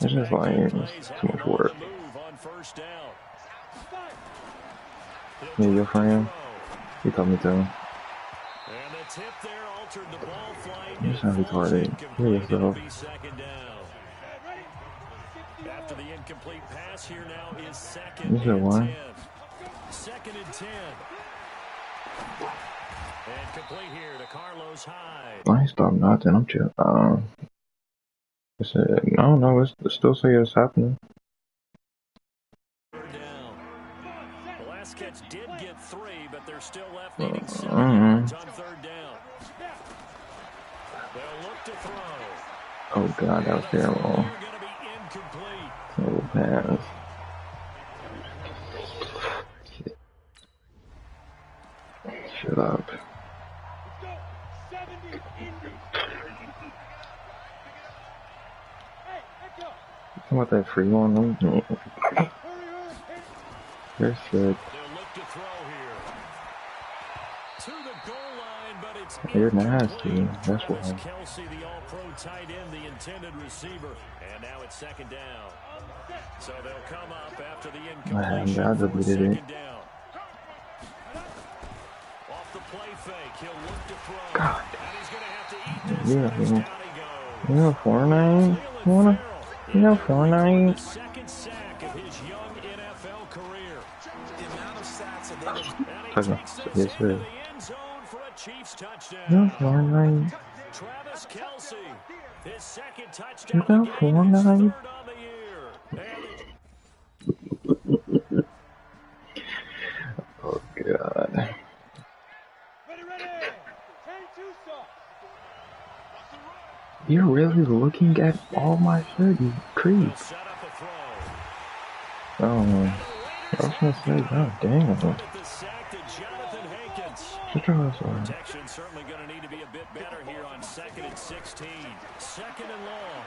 It's just like it's too much work. Yeah, your friend. He told me to. You sound retarded. Here you go. After the incomplete pass, here now is second You said and what? 10. Second and 10. And complete here to Carlos Hyde. I ain't stopped nothing. I'm chill. I don't know. It's still say it's happening. Down. The last catch did get 3, but they're still left needing 7 yards on third down. They'll look to throw. Oh god, that was terrible. Terrible pass. Shut up. How about that free one? You're sick. You're nasty. That's why. Kelsey, the all-pro tight end, the intended receiver. And now it's second down. So they'll come up after the incompletion. Man, God deleted it. Off the play fake, he'll look to throw. God. And he's going to have to eat this. You know, Fortnite? You know, Fortnite? Second sack of his young NFL career. The amount of sacks that Yes, sir. Chiefs touchdown. You know, Fortnite? Travis Kelsey, his second touchdown. You know, Fortnite? Oh, God. You're really looking at all my shit, you creep. Oh, I was gonna say, god damn. Shut your ass up. Protection certainly going to need to be a bit better here on 2nd and 16. Second and long.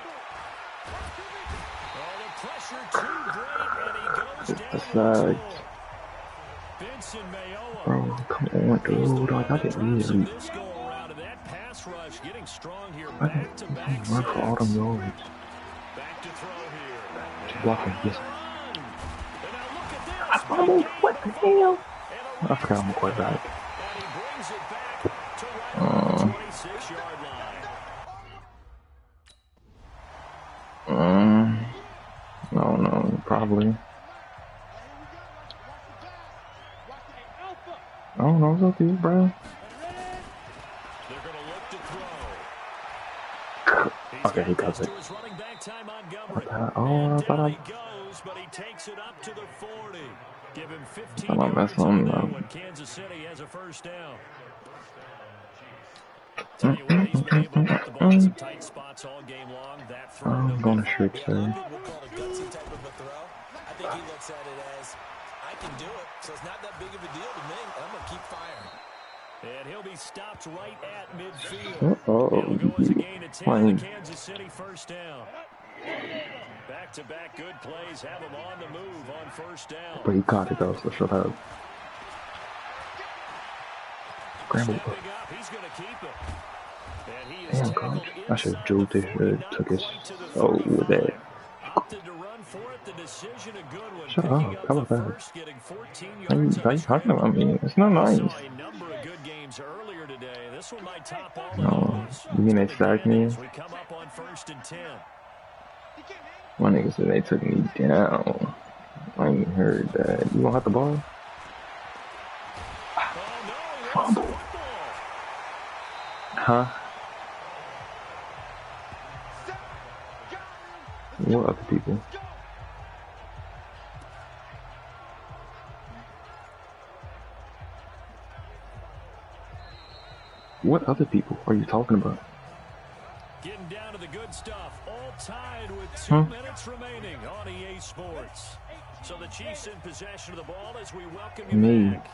Oh, the pressure too great, and he goes down. Benson Mayoa. Bro, come on, dude. I got it easy. This go around, and that pass rush getting strong here. I can run for all them yards. Back to throw here. She's blocking, yes. I fumbled. What the hell? I forgot I'm a quarterback. No, probably. I don't know, it's up to you, bro. Okay, he got it. I thought I I'm messing on them. Kansas City has a first down. Tell you what, he's been able to put the ball in some tight spots all game long. That throw, I'm going to shoot, sir. We'll call it a gutsy type of a throw. I think he looks at it as, I can do it, so it's not that big of a deal to me. I'm going to keep firing. And he'll be stopped right at midfield. Uh-oh. It'll go as a gain of 10 to Kansas City first down. Back-to-back good plays have him on the move on first down. But he caught it though, so shut up. Scramble. He's going to keep it. And he is damn, coach. I should have juked this shit. Took his soul with that. Shut up. How about that? How you talking about me? It's not nice. No. You mean they sacked me? My nigga said they took me down. I ain't heard that. You gonna have the ball? Fumble. Huh? What other people? What other people are you talking about? Getting down to the good stuff. All tied with 2 minutes remaining on EA Sports. So the Chiefs in possession of the ball as we welcome you back.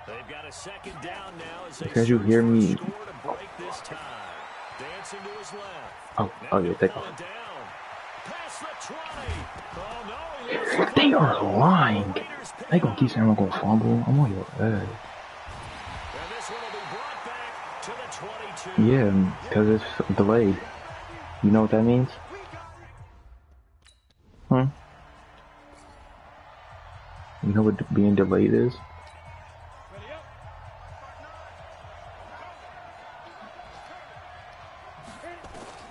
They've got a second down now as they because you hear me. Break this tie. Dancing to his left. Oh yeah, take off. They are lying. They gonna keep saying I'm gonna fumble. I'm on your head. Yeah, because it's delayed. You know what that means? You know what being delayed is?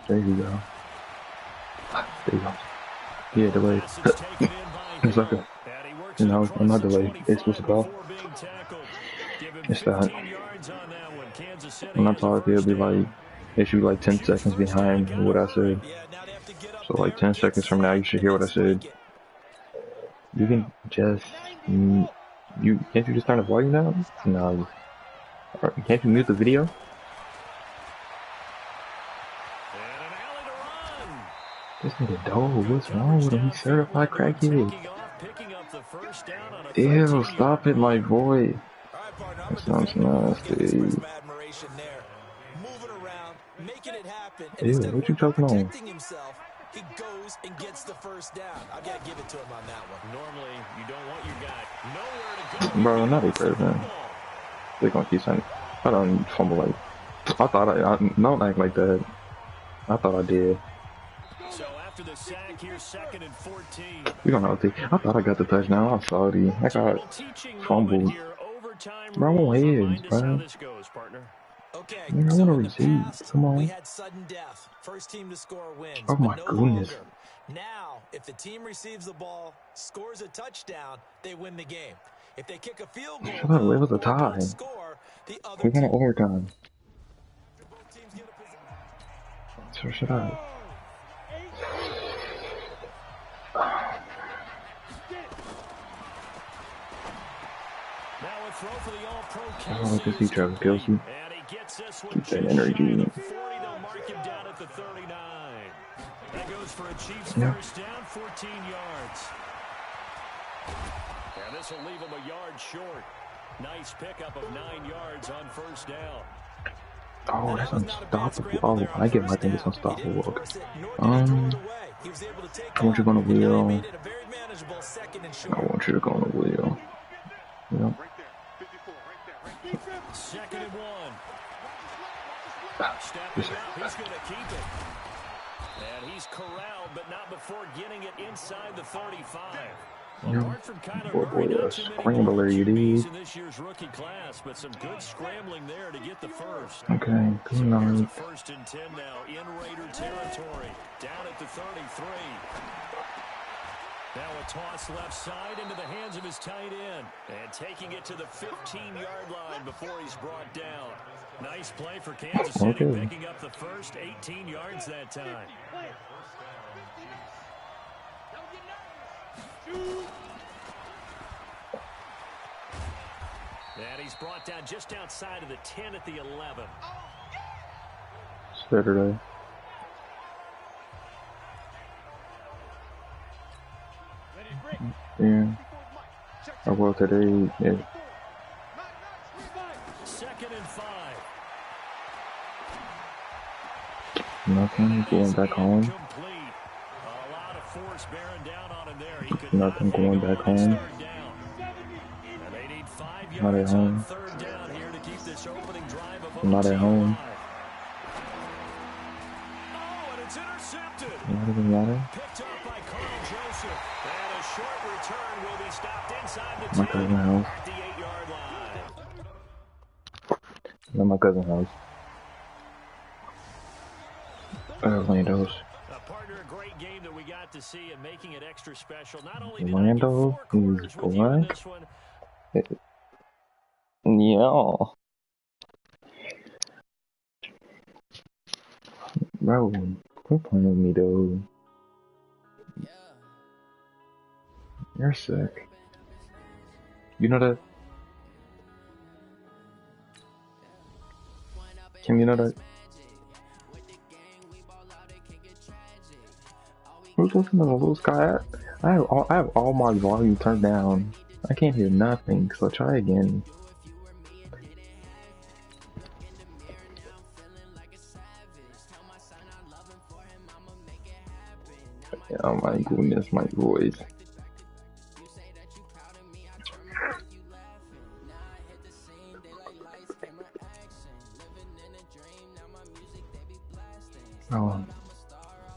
There you go. There you go. Yeah, delayed. It's like a, you know, I'm not delayed. It's supposed to call. It's that. When I talk, it'll be like, it should be like 10 seconds behind what I said. So like 10 seconds from now, you should hear what I said. You can just, can't you just turn the volume down? No. Can't you mute the video? This nigga dog, what's wrong with him? He's certified crackhead. Ew, stop it, my boy. That sounds nasty. Ew, what you choking on? He goes and gets the first down. I gotta give it to him on that one. Normally, you don't want your guy nowhere to go. Bro, not a person. They're gonna keep saying, I don't fumble like. I thought I don't act like that. I thought I did. So after the sack here, 2nd and 14. We don't know. I thought I got the touchdown. I'm sorry. I got fumbled. Bro, I'm on heads, bro. Okay, man, I want to receive. Come on. We had sudden death. First team to score wins. Oh my goodness. Longer. Now, if the team receives the ball, scores a touchdown, they win the game. If they kick a field goal, shut up, it was a tie. We're going to overtime. So shut up. I don't like to see Travis Kelce. Keep that energy. That goes for a Chiefs first down, 14 yards. And this will leave him a yard short. Nice pickup of 9 yards on first down. Oh, that's unstoppable. Oh, I get my thing is unstoppable. I want you to go on the wheel. I want you to go on the wheel. Yep. 2nd and 1. Stepping up, he's going to keep it. And he's corralled, but not before getting it inside the 35. Apart from Kyler scrambler, you did. In this year's rookie class, but some good scrambling there to get the first. Okay, good night. 1st and 10 now in Raider territory, down at the 33. Now a toss left side into the hands of his tight end. And taking it to the 15-yard line before he's brought down. Nice play for Kansas City, picking up the first 18 yards that time. And he's brought down just outside of the 10 at the 11. Saturday. Yeah. Oh, well, today, yeah. 2nd and 5. Nothing, going back home. Nothing, going back home. Not at home. Not at home. Not even matter. My cousin's house. Not my cousin's house. Orlando's. Great game that we got to see and making it extra special. Not only Orlando is black. Yeah. Bro, quit playing with me though. You're sick. You know that? Kim, you know that? Who's listening to Lil Sky? I have all my volume turned down. I can't hear nothing, so try again. Oh my goodness, my voice. Oh,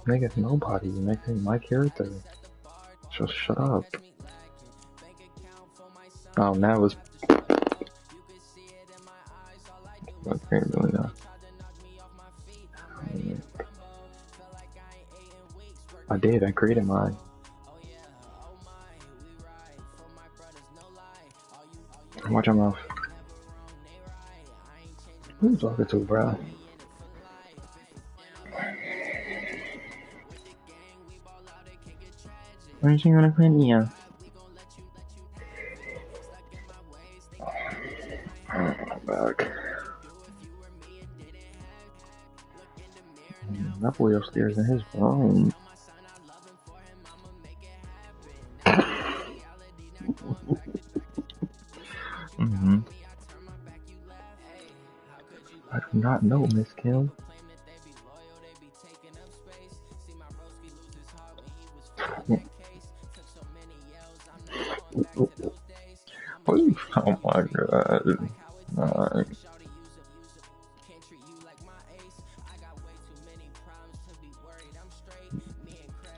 nigga, nobody. Nigga, my character. Just shut up. Oh, that was. Okay, really not. I did. I created mine. Watch your mouth. Who you talking to, bro? Where's you gonna quit here? Oh, my back. That boy upstairs in his room. I do not know, Miss Kim. Oh my god.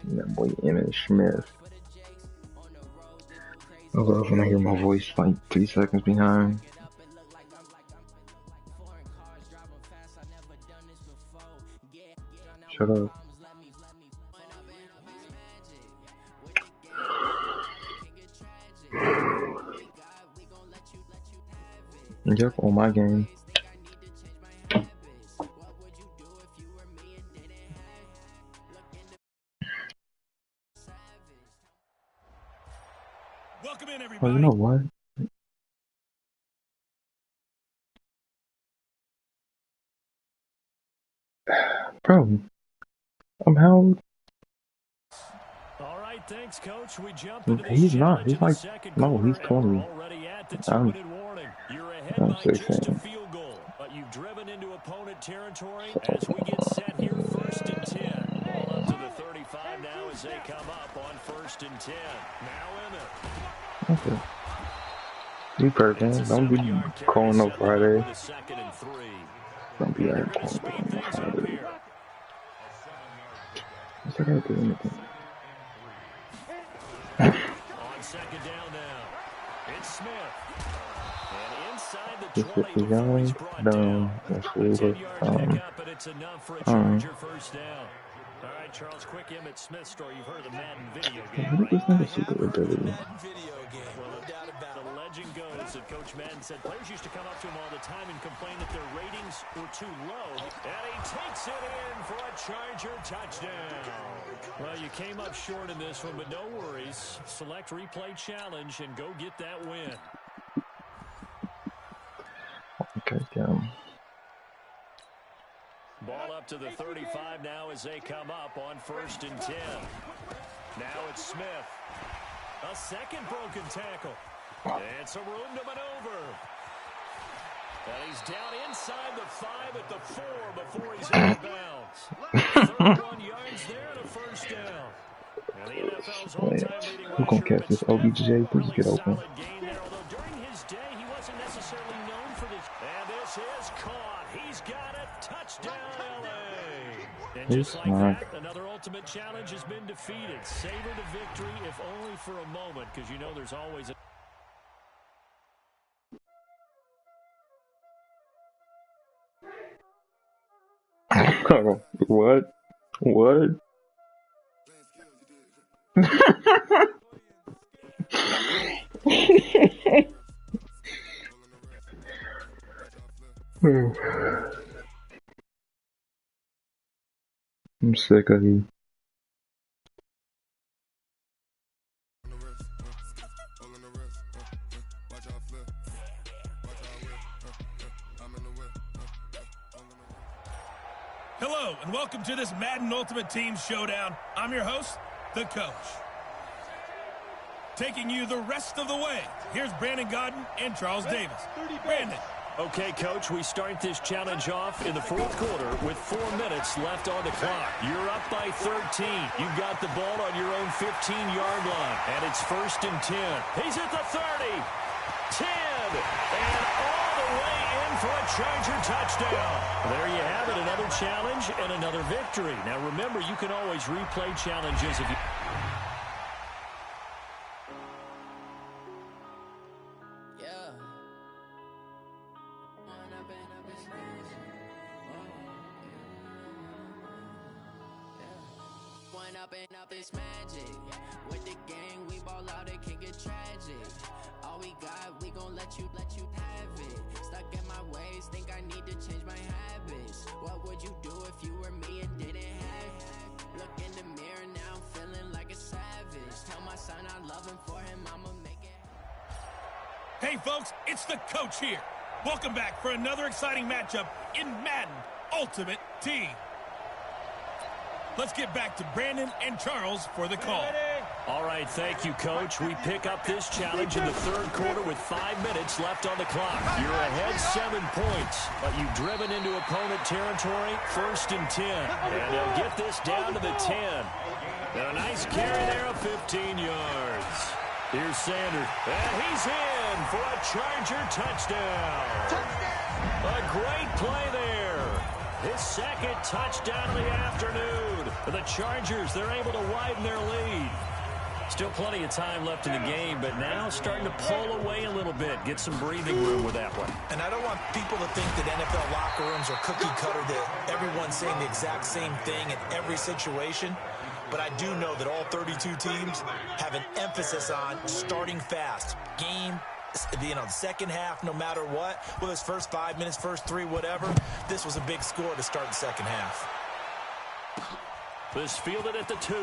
That boy Emmitt Smith. I love when I hear my voice like 3 seconds behind. Shut up. Yep, on my game. Welcome in, everybody. Oh, you know what? Bro, I'm held. All right, thanks, Coach. We jump into this he's not. He's like, no, he's 20. I'm 16. Field goal, but you've driven into opponent territory as we get set here, 1st and 10. Ball up to the 35 now as they come up on 1st and 10. Now Emmitt. Okay. You perfect. Don't be calling no Friday. Don't be out calling no Friday. What's I gotta do anything? On 2nd down now, it's Smith. And inside the 20 before he's brought down. 10 yards to pick up, but it's enough for a Charger first down. All right, Charles, quick Emmitt Smith story. You've heard of the Madden video game, right? It's not a super ability. Well, the legend goes that Coach Madden said players used to come up to him all the time and complain that their ratings were too low. And he takes it in for a Charger touchdown. Well, you came up short in this one, but no worries. Select replay challenge and go get that win. Okay, down. Ball up to the 35 now as they come up on 1st and 10. Now it's Smith. A second broken tackle. And some room to maneuver. And he's down inside the 5 at the 4 before he's out of bounds. 31 yards there to 1st down. And the NFL's all-time leading Who's gonna catch this? OBJ, please get open. Although during his day, he wasn't necessarily known for this. And this is caught. He's got it. Touchdown, LA. And just like that, another ultimate challenge has been defeated. Savor the victory, if only for a moment, because you know there's always a... What? What? I'm sick of you. Hello, and welcome to this Madden Ultimate Team Showdown. I'm your host, The Coach. Taking you the rest of the way, here's Brandon Gaudin and Charles Davis. Brandon. Okay, Coach, we start this challenge off in the 4th quarter with 4 minutes left on the clock. You're up by 13. You've got the ball on your own 15-yard line, and it's 1st and 10. He's at the 30, 10, and all the way in for a Charger touchdown. There you have it, another challenge and another victory. Now, remember, you can always replay challenges if you... popping up this magic. With the gang, we ball out, it can get tragic. All we got, we gon' let you have it. Stuck in my ways, think I need to change my habits. What would you do if you were me and didn't have it? Look in the mirror, now I'm feeling like a savage. Tell my son I love him, for him I'ma make it. Hey folks, it's the coach here. Welcome back for another exciting matchup in Madden Ultimate Team. Let's get back to Brandon and Charles for the call. All right, thank you, Coach. We pick up this challenge in the third quarter with 5 minutes left on the clock. You're ahead 7 points, but you've driven into opponent territory, 1st and 10. And they'll get this down to the 10. And a nice carry there of 15 yards. Here's Sanders, and he's in for a Charger touchdown. A great play there. His second touchdown of the afternoon. For the Chargers, they're able to widen their lead. Still plenty of time left in the game, but now starting to pull away a little bit. Get some breathing room with that one. And I don't want people to think that NFL locker rooms are cookie cutter, that everyone's saying the exact same thing in every situation. But I do know that all 32 teams have an emphasis on starting fast. Game, second half, no matter what. Whether it's first 5 minutes, first 3, whatever. This was a big score to start the second half. This fielded at the 2.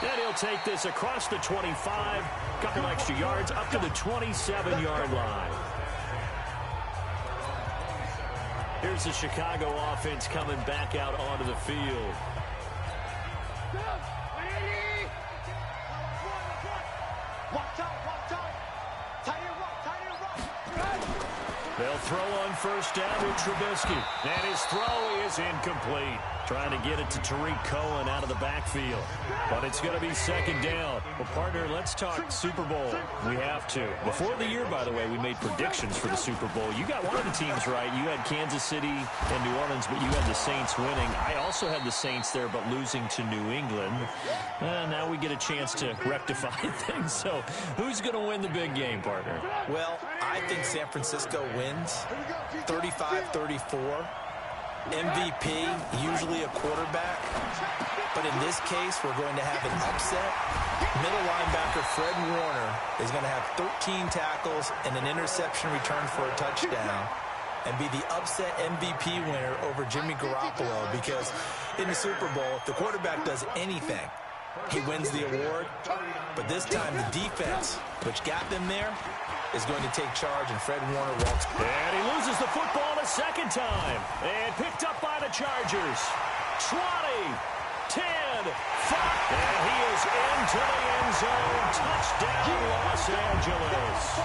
Then he'll take this across the 25. Couple extra yards up to the 27-yard line. Here's the Chicago offense coming back out onto the field. They'll throw on first down with Trubisky. And his throw is incomplete. Trying to get it to Tariq Cohen out of the backfield. But it's going to be second down. Well, partner, let's talk Super Bowl. We have to. Before the year, by the way, we made predictions for the Super Bowl. You got one of the teams right. You had Kansas City and New Orleans, but you had the Saints winning. I also had the Saints there, but losing to New England. Now we get a chance to rectify things. So who's going to win the big game, partner? Well, I think San Francisco wins 35-34. MVP, usually a quarterback. But in this case, we're going to have an upset. Middle linebacker Fred Warner is going to have 13 tackles and an interception return for a touchdown and be the upset MVP winner over Jimmy Garoppolo, because in the Super Bowl, if the quarterback does anything, he wins the award. But this time, the defense, which got them there, is going to take charge, and Fred Warner walks. And he loses the football a second time. And picked up by the Chargers. 20, 10, 5. And he is into the end zone. Touchdown, Los Angeles.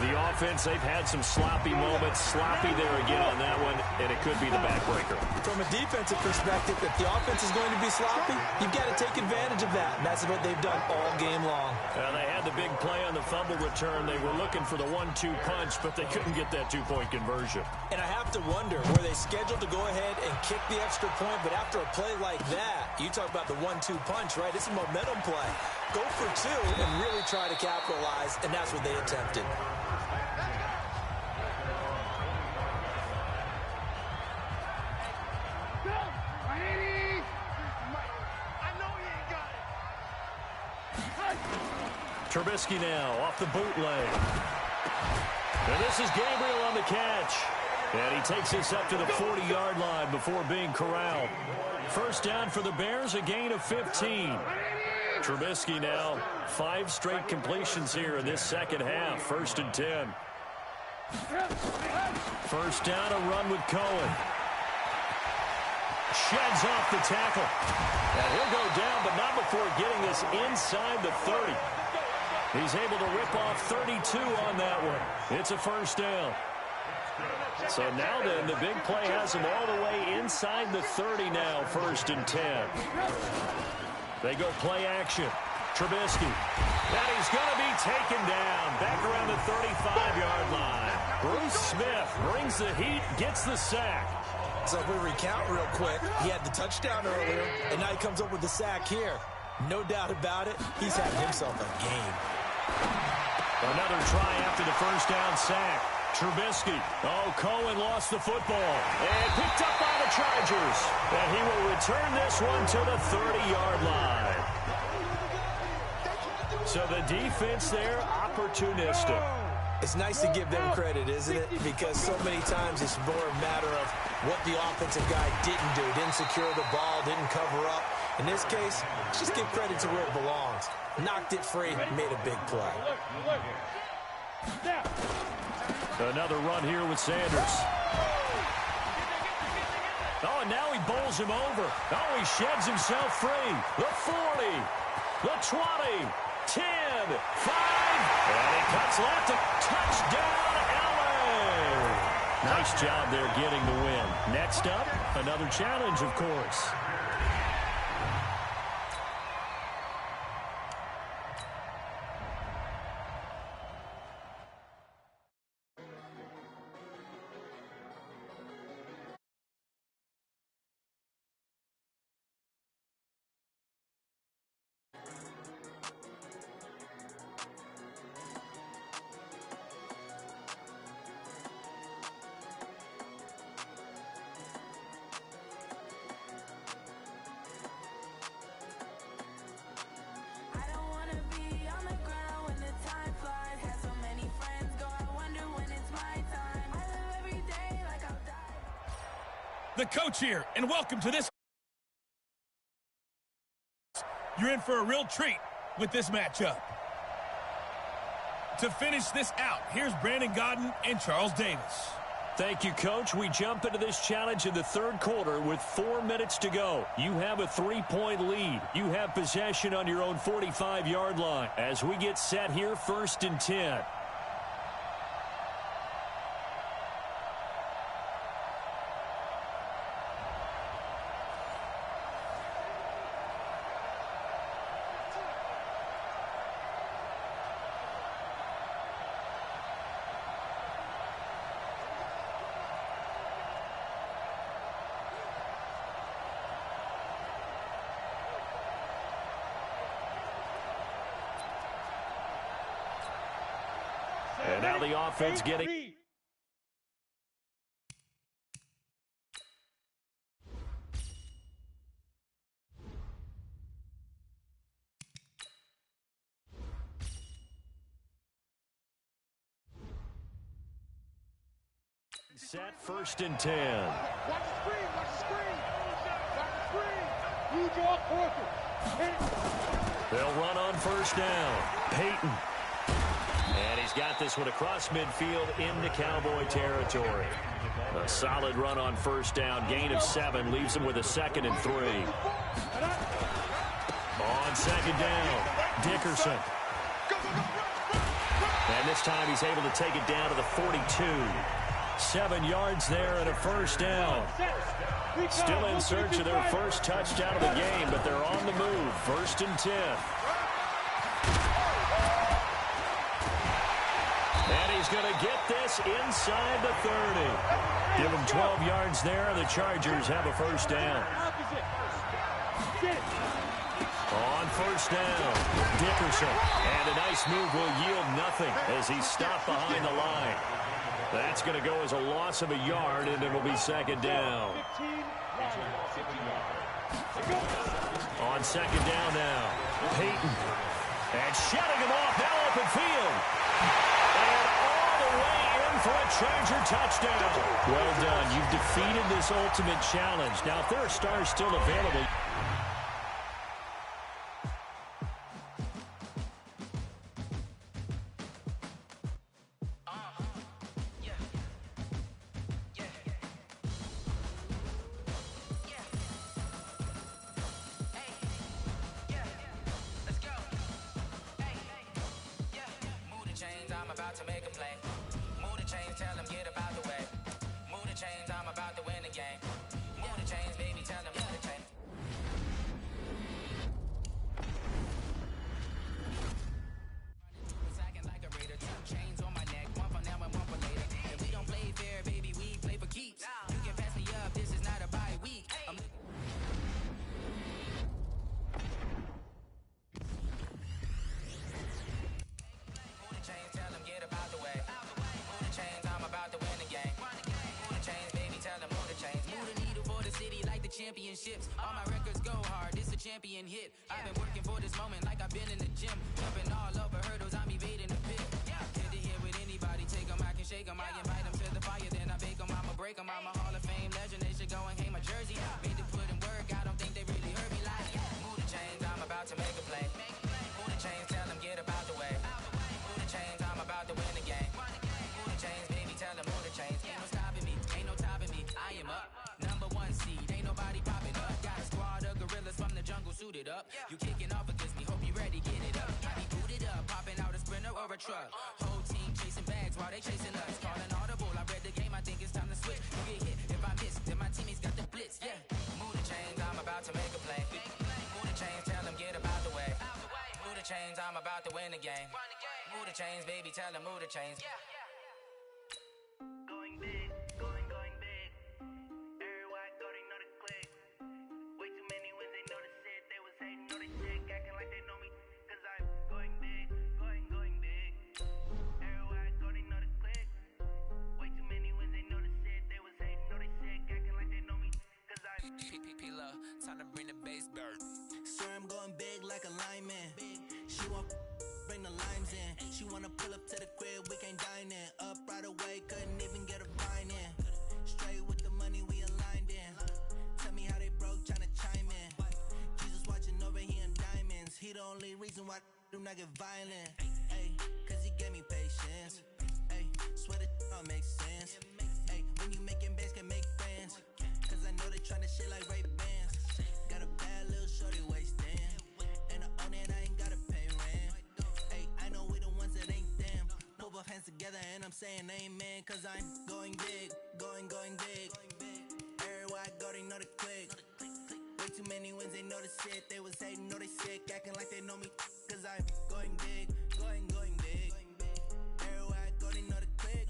The offense, they've had some sloppy moments. Sloppy there again on that one, and it could be the backbreaker. From a defensive perspective, if the offense is going to be sloppy, you've got to take advantage of that, and that's what they've done all game long. They had the big play on the fumble return. They were looking for the 1-2 punch, but they couldn't get that two-point conversion. And I have to wonder, were they scheduled to go ahead and kick the extra point, but after a play like that, you talk about the 1-2 punch, right? It's a momentum play. Go for 2 and really try to capitalize, and that's what they attempted. Trubisky now off the bootleg. And this is Gabriel on the catch. And he takes this up to the 40-yard line before being corralled. First down for the Bears, a gain of 15. Trubisky now, 5 straight completions here in this second half. 1st and 10. First down, a run with Cohen. Sheds off the tackle. And he'll go down, but not before getting this inside the 30. He's able to rip off 32 on that one. It's a first down. So now then, the big play has him all the way inside the 30 now, 1st and 10. They go play action. Trubisky. And he's going to be taken down back around the 35-yard line. Bruce Smith brings the heat, gets the sack. So if we recount real quick, he had the touchdown earlier, and now he comes up with the sack here. No doubt about it, he's having himself a game. Another try after the first down sack. Trubisky. Oh, Cohen lost the football. And picked up by the Chargers. And he will return this one to the 30-yard line. So the defense there, opportunistic. It's nice to give them credit, isn't it? Because so many times it's more a matter of what the offensive guy didn't do. Didn't secure the ball, didn't cover up. In this case, just give credit to where it belongs. Knocked it free, made a big play. Another run here with Sanders. Oh, and now he bowls him over. Oh, he sheds himself free. The 40, the 20, 10, 5, and he cuts left. Touchdown, LA! Nice job there getting the win. Next up, another challenge, of course. The coach here, and welcome to this. You're in for a real treat with this matchup. To finish this out, here's Brandon Gaudin and Charles Davis. Thank you, Coach. We jump into this challenge in the third quarter with 4 minutes to go. You have a 3-point lead. You have possession on your own 45-yard line. As we get set here, 1st and 10. And now the offense getting... Set 1st and 10. Watch the screen, watch the screen. Watch the screen. You draw Corker. They'll run on 1st down. Peyton. And he's got this one across midfield into Cowboy territory. A solid run on 1st down. Gain of 7 leaves him with a 2nd and 3. On 2nd down, Dickerson. And this time he's able to take it down to the 42. 7 yards there and a 1st down. Still in search of their first touchdown of the game, but they're on the move. 1st and 10. And he's going to get this inside the 30. Give him 12 yards there, and the Chargers have a 1st down. On 1st down, Dickerson. And a nice move will yield nothing as he's stopped behind the line. That's going to go as a loss of a yard, and it'll be 2nd down. On 2nd down now, Peyton. And shutting him off, now open field. And all the way in for a Charger touchdown. Well done. You've defeated this ultimate challenge. Now, if there are stars still available... championships. All my records go hard, it's a champion hit. I've been working for this moment like I've been in the gym. Jumping all over hurdles, I'm evading the pit. Head to head with anybody, take them, I can shake them. I invite them to the fire, then I bake them, I'ma break them. I'm a Hall of Fame legend, they should go and hang my jersey. Made to put in work, I don't think they really heard me like. Move the chains, I'm about to make a play. Move the chains, tell them get up out the way. Move the chains, I'm about to win the game. Move the chains, baby, tell them move the chains. Ain't no stopping me, ain't no topping me. I am up, #1 seed, ain't nobody popping up. Got a squad of gorillas from the jungle suited up. You kicking off against me, hope you ready, get it up. I be booted up, popping out a Sprinter or a truck. Whole team chasing bags while they chasing us. Calling audible, I read the game, I think it's time to switch. You get hit, if I miss, then my teammates got the blitz, yeah. Move the chains, I'm about to make a play. Move the chains, tell them get up out the way. Move the chains, I'm about to win the game. Move the chains, baby, tell them move the chains. Going big, going big. Everywhere I go, they know the click. Way too many wins, they know the shit. They was hating, know the shit, acting like they know me. Cause I'm going big, going big. Everywhere I go, they know the click. Way too many wins, they know the shit. They was hating, know the shit, acting like they know me. Cause I'm P-P-P-Love, time to bring the bass bird. Swear I'm going big like a lineman. She want bring the limes in. She wanna pull up to the crib, we can't dine in. Up right away, couldn't even get a vine in. Straight with the money, we aligned in. Tell me how they broke, tryna chime in. Jesus watching over here in diamonds. He the only reason why do not get violent. Ay, cause he gave me patience. Ay, swear that don't make sense. Ay, when you making bands, can make friends. Cause I know they tryna shit like Ray-Bans. Got a bad little shorty wasting. And I own it, I ain't gotta pay rent. Ay, I know we the ones that ain't them. Put both hands together and I'm saying amen. Cause I'm going big, going big. Everywhere I go, they know the click. Way too many wins, they know the shit. They was hating, know they sick, acting like they know me. Cause I'm going big, going big. Everywhere I go, they know the click.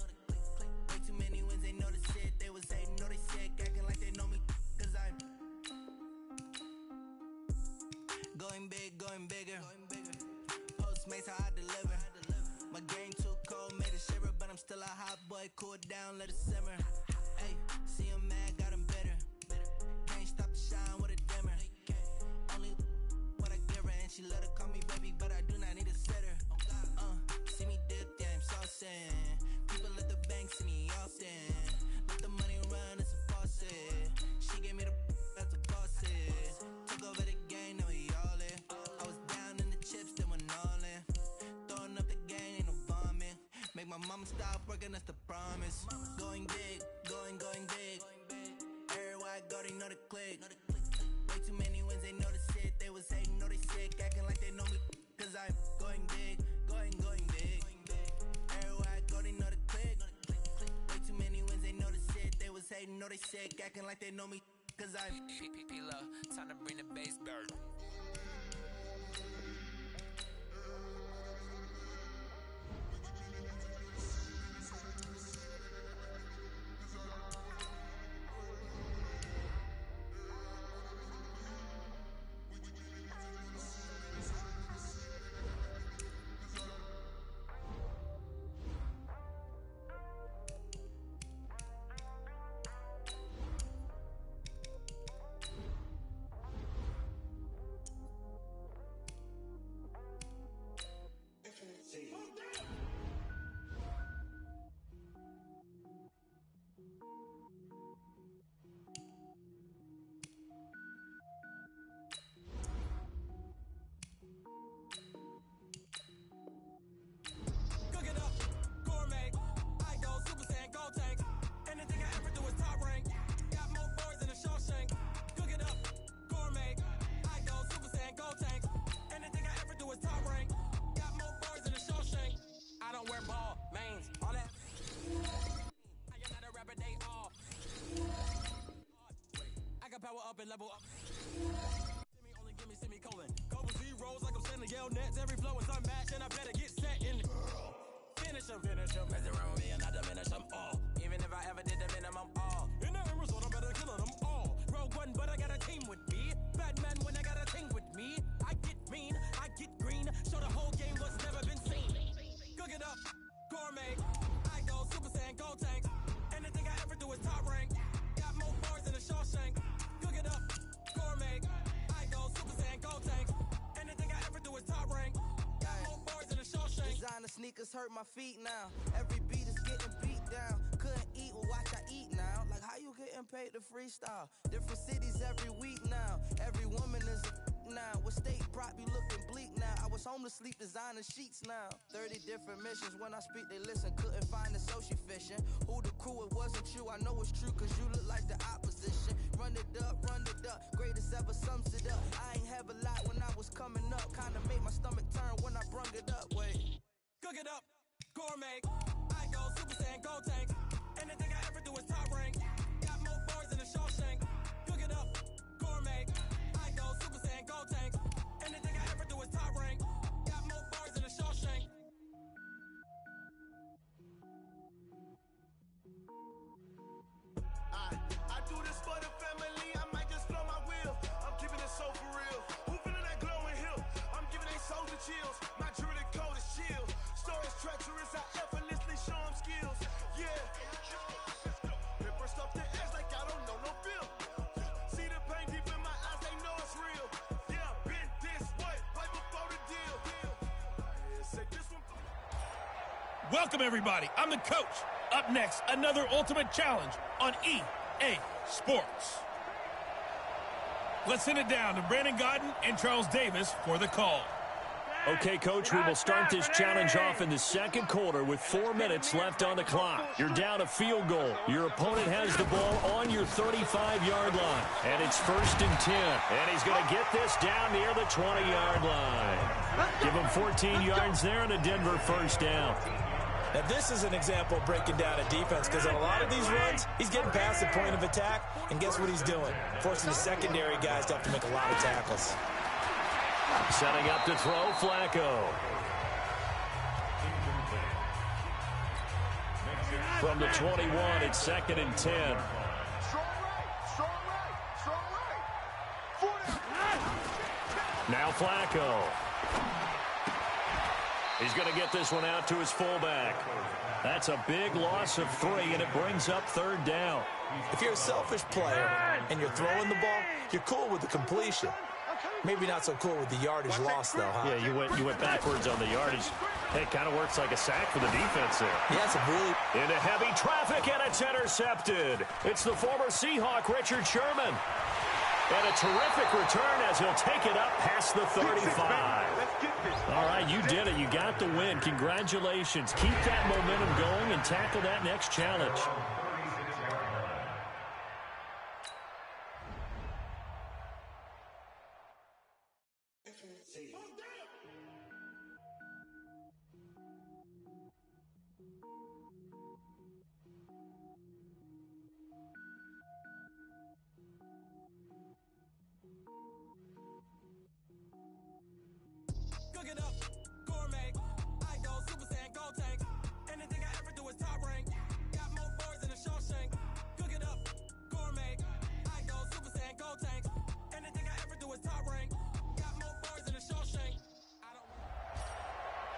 Way too many wins, they know the shit. They was hating, know they sick, acting like they know me. Cause I'm going big, going bigger. Postmates how I deliver. My game too cold, made a shiver, but I'm still a hot boy. Cool it down, let it simmer. Hey, see him mad, got him bitter. Can't stop the shine with a dimmer. Only what I give her, and she let her call me baby, but I do not need a sitter. See me dip, yeah, I'm saucing. People at the bank see me often. Let the money run, it's a faucet. She gave me the that's a faucet. Took over the game, now we all in. I was down in the chips, then went all in. Throwing up the game, ain't no bombing. Make my mama stop working, that's the promise. Going big, going big. Everywhere I go, they know the click. Way too many wins, they know the shit. They was hating, know they sick, acting like they know me. Cause I'm going big, going big. Everywhere I go, they know the click. Way too many wins, they know the shit. They was hating, know they sick, acting like they know me. Cause I'm P-P-P-Love, time to bring the bass bird. Power up and level up. Only give me semicolon. Couple zeros like I'm sending Yale nets. Every flow is unmatched and I better get set in. Finish them. Mess around with me and I diminish them all. Even if I ever did the minimum all. In the end result, I'm better killing them all. Rogue one, but I got a team with me. Bad man when I got a team with me. I get mean, I get green. Show the whole game what's never been seen. Cook it up, gourmet. I go Super Saiyan, gold tanks. Anything I ever do is top rank. Got more bars than a Shawshank. Cook it up, sneakers hurt my feet now. Every beat is getting beat down. Couldn't eat, well watch I eat now. Like how you getting paid to freestyle? Different cities every week now. Every woman is a now. What state prop be looking bleak now? I was home to sleep designing sheets now. 30 different missions. When I speak they listen. Couldn't find the social fishing. Who the crew, it wasn't you. I know it's true cause you look like the opposition. Run it up, greatest ever sums it up. I ain't have a lot when I was coming up. Kinda made my stomach turn when I brung it up. Wait. Cook it up, gourmet. I go Super Saiyan, go tank. Anything I ever do is top rank. Got more bars than a Shawshank. Cook it up, gourmet. I go Super Saiyan, go tank. Anything I ever do is top rank. Got more bars than a Shawshank. I do this for the family. I might just blow my wheel. I'm keeping it so for real. Who feeling that glowing hill? I'm giving they souls the chills. My jewelry code is chill. Stories treacherous. I effortlessly show them skills. Yeah. Paper stuff the edge like I don't know no bill. See the pain deep in my eyes. They know it's real. Yeah, been this way right before the deal. Say this one. Welcome, everybody. I'm the coach. Up next, another Ultimate Challenge on EA Sports. Let's send it down to Brandon Gaudin and Charles Davis for the call. Okay, Coach, we will start this challenge off in the second quarter with 4 minutes left on the clock. You're down a field goal. Your opponent has the ball on your 35-yard line. And it's 1st and 10. And he's going to get this down near the 20-yard line. Give him 14 yards there and a Denver first down. Now, this is an example of breaking down a defense because on a lot of these runs, he's getting past the point of attack, and guess what he's doing? Forcing the secondary guys to have to make a lot of tackles. Setting up to throw, Flacco. From the 21, it's 2nd and 10. Strong right. Now Flacco. He's going to get this one out to his fullback. That's a big loss of 3, and it brings up 3rd down. If you're a selfish player and you're throwing the ball, you're cool with the completion. Maybe not so cool with the yardage loss, though, huh? Yeah, you went backwards on the yardage. Hey, it kind of works like a sack for the defense there. Yeah, it's a really... Into heavy traffic, and it's intercepted. It's the former Seahawk, Richard Sherman. And a terrific return as he'll take it up past the 35. All right, you did it. You got the win. Congratulations. Keep that momentum going and tackle that next challenge. Cook it up, gourmet. I go Super Saiyan, go tank. Anything I ever do is top rank. Got more bars than a Shawshank. Cook it up, gourmet. I go Super Saiyan, go tank. Anything I ever do is top rank. Got more bars than a Shawshank.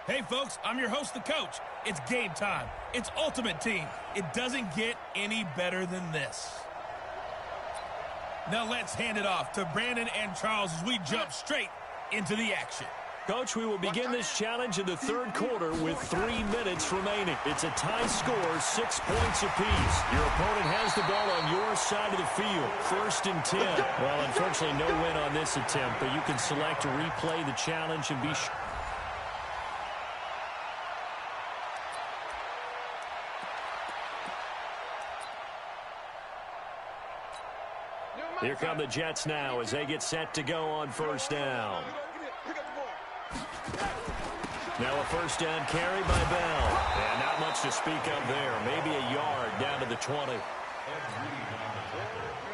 Hey, folks, I'm your host, the coach. It's game time. It's Ultimate Team. It doesn't get any better than this. Now let's hand it off to Brandon and Charles as we jump straight into the action. Coach, we will begin this challenge in the 3rd quarter with 3 minutes remaining. It's a tie score, 6 points apiece. Your opponent has the ball on your side of the field, 1st and 10. Well, unfortunately, no win on this attempt, but you can select to replay the challenge and be sure. Here come the Jets now as they get set to go on 1st down. Now a 1st down carry by Bell. And not much to speak of there. Maybe a yard down to the 20.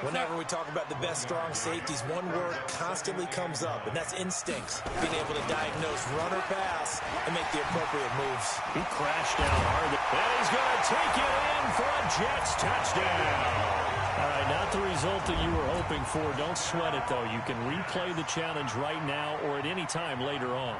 Whenever we talk about the best strong safeties, one word constantly comes up, and that's instincts. Being able to diagnose run or pass and make the appropriate moves. He crashed down hard. And he's going to take it in for a Jets touchdown. All right, not the result that you were hoping for. Don't sweat it, though. You can replay the challenge right now or at any time later on.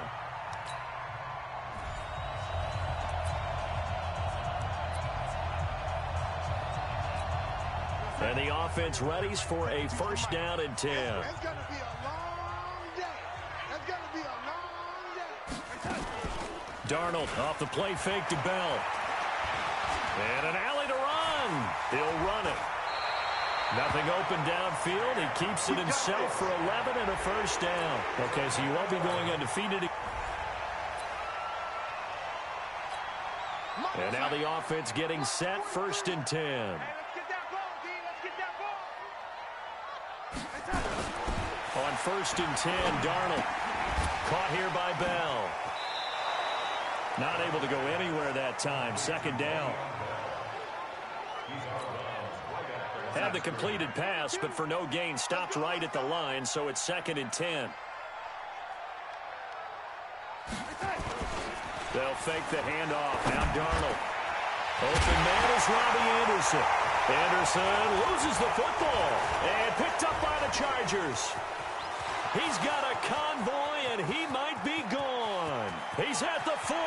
And the offense readies for a 1st down and 10. It's going to be a long day. It's going to be a long day. Darnold off the play fake to Bell. And an alley to run. He'll run it. Nothing open downfield. He keeps it himself for 11 and a first down. Okay, so you won't be going undefeated. And now the offense getting set, 1st and 10. On 1st and 10, Darnold. Caught here by Bell. Not able to go anywhere that time. 2nd down. Had the completed pass, but for no gain, stopped right at the line, so it's 2nd and 10. They'll fake the handoff. Now Darnold. Open man is Robbie Anderson. Anderson loses the football and picked up by the Chargers. He's got a convoy, and he might be gone. He's at the 40.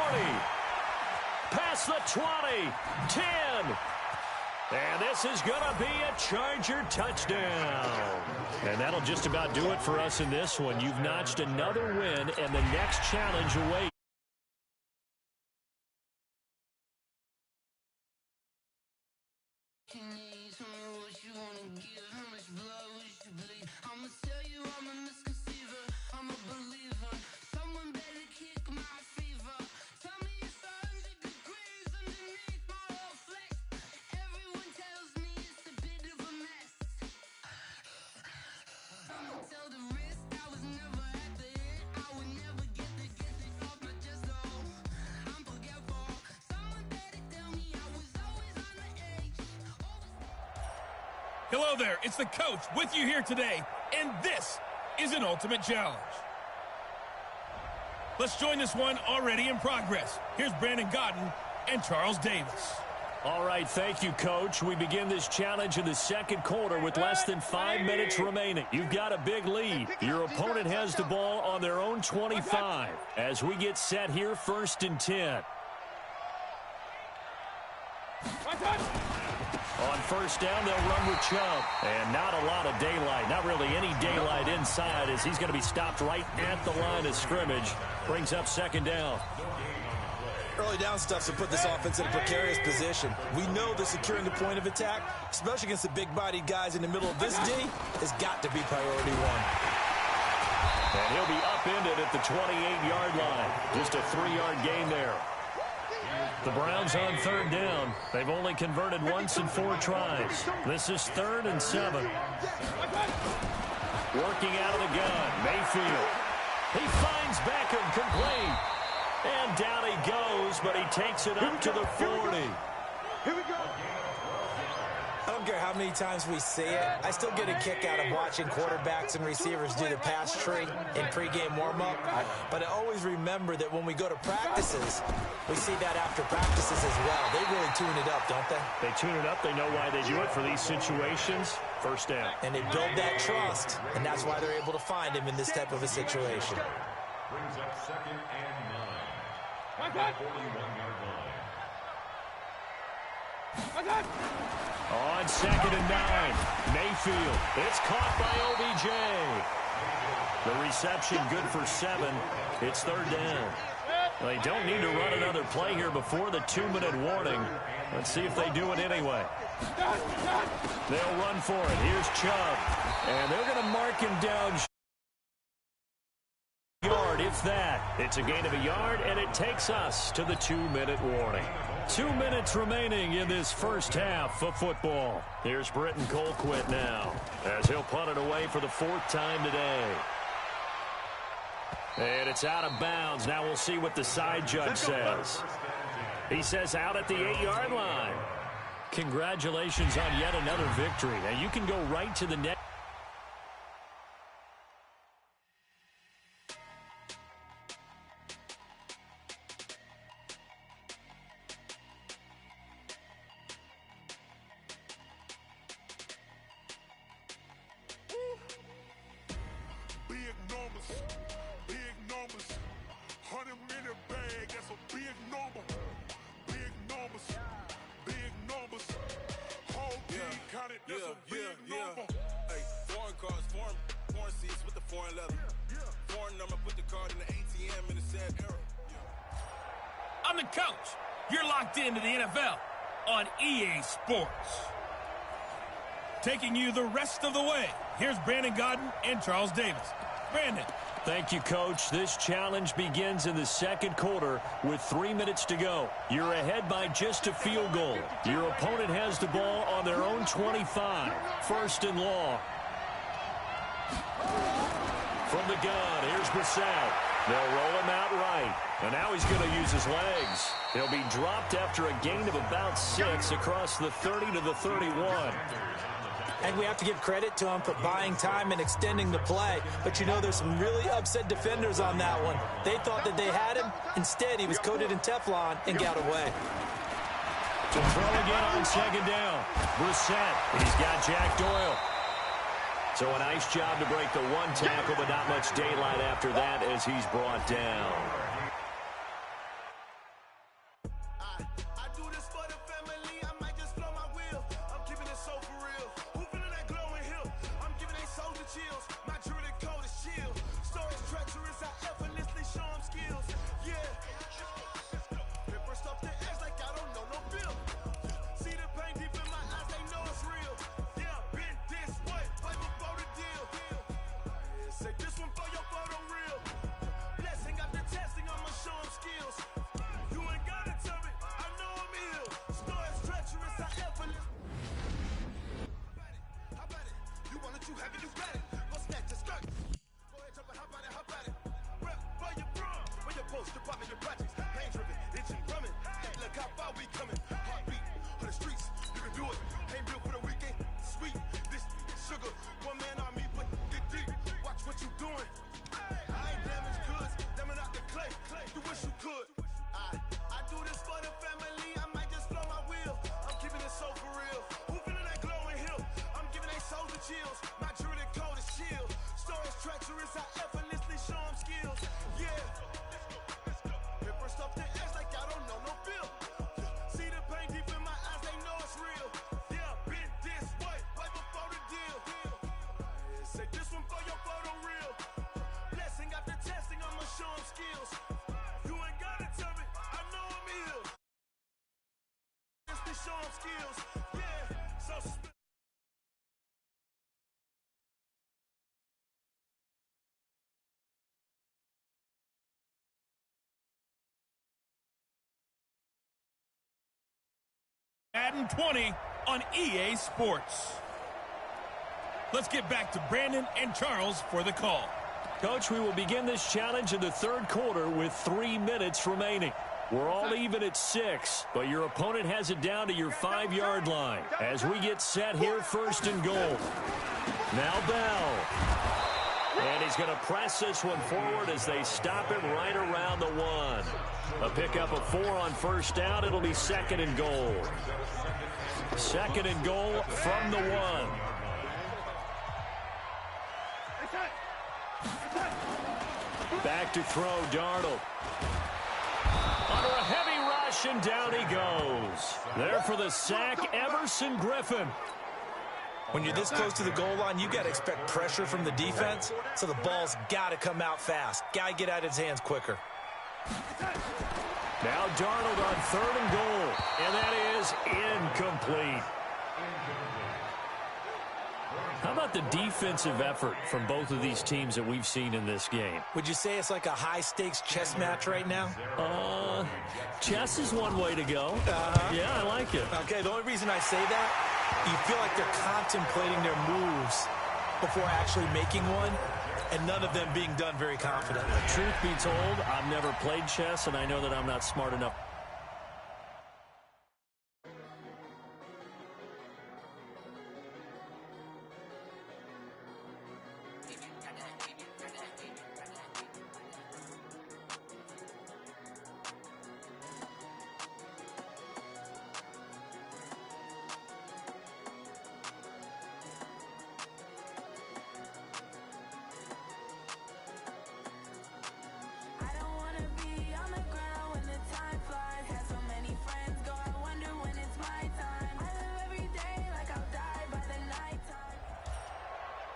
Past the 20. 10. And this is going to be a Charger touchdown. And that'll just about do it for us in this one. You've notched another win, and the next challenge awaits. Hello there, it's the coach with you here today, and this is an Ultimate Challenge. Let's join this one already in progress. Here's Brandon Gaudin and Charles Davis. All right, thank you, Coach. We begin this challenge in the 2nd quarter with less than 5 minutes remaining. You've got a big lead. Your opponent has the ball on their own 25. As we get set here, 1st and 10. On 1st down, they'll run with Chubb. And not a lot of daylight. Not really any daylight inside as he's going to be stopped right at the line of scrimmage. Brings up 2nd down. Early down stuff to put this offense in a precarious position. We know that securing the point of attack, especially against the big-bodied guys in the middle of this D, has got to be priority one. And he'll be upended at the 28-yard line. Just a 3-yard gain there. The Browns on 3rd down. They've only converted once in 4 tries. This is 3rd and 7. Working out of the gun, Mayfield. He finds Beckham complete. And down he goes, but he takes it up to the 40. Here we go. I don't care how many times we see it. I still get a kick out of watching quarterbacks and receivers do the pass tree in pregame warm-up. But I always remember that when we go to practices, we see that after practices as well. They really tune it up, don't they? They tune it up. They know why they do it for these situations. 1st down. And they build that trust, and that's why they're able to find him in this type of a situation. Brings up 2nd and 9. 41-yard line. On 2nd and 9, Mayfield. It's caught by OBJ. The reception good for 7. It's 3rd down. They don't need to run another play here before the 2-minute warning. Let's see if they do it anyway. They'll run for it. Here's Chubb. And they're going to mark him down. Yard, if that. It's a gain of a yard, and it takes us to the 2-minute warning. 2 minutes remaining in this first half of football. Here's Britton Colquitt now as he'll punt it away for the 4th time today. And it's out of bounds. Now we'll see what the side judge says. He says out at the 8-yard line. Congratulations on yet another victory. Now you can go right to the net. I'm the coach. You're locked into the NFL on EA Sports. Taking you the rest of the way, here's Brandon Gaudin and Charles Davis. Brandon. Thank you, Coach. This challenge begins in the second quarter with 3 minutes to go. You're ahead by just a field goal. Your opponent has the ball on their own 25. First and long. From the gun, here's Brissett. They'll roll him out right. And now he's going to use his legs. He'll be dropped after a gain of about 6 across the 30 to the 31. And we have to give credit to him for buying time and extending the play. But, you know, there's some really upset defenders on that one. They thought that they had him. Instead, he was coated in Teflon and got away. To throw again on second down. Brissett. He's got Jack Doyle. So a nice job to break the one tackle, but not much daylight after that as he's brought down. Madden 20 on EA Sports. Let's get back to Brandon and Charles for the call. Coach, we will begin this challenge in the third quarter with 3 minutes remaining. We're all even at 6, but your opponent has it down to your 5-yard line. As we get set here, first and goal. Now Bell. And he's going to press this one forward as they stop him right around the 1. A pickup of 4 on first down. It'll be second and goal. Second and goal from the 1. Back to throw, Darnold. Under a heavy rush, and down he goes. There for the sack, Everson Griffin. When you're this close to the goal line, you got to expect pressure from the defense, so the ball's got to come out fast. Got to get out of his hands quicker. Now Darnold on third and goal, and that is incomplete. How about the defensive effort from both of these teams that we've seen in this game? Would you say it's like a high-stakes chess match right now? Chess is one way to go. Yeah, I like it. Okay, the only reason I say that, you feel like they're contemplating their moves before actually making one, and none of them being done very confidently. Truth be told, I've never played chess, and I know that I'm not smart enough.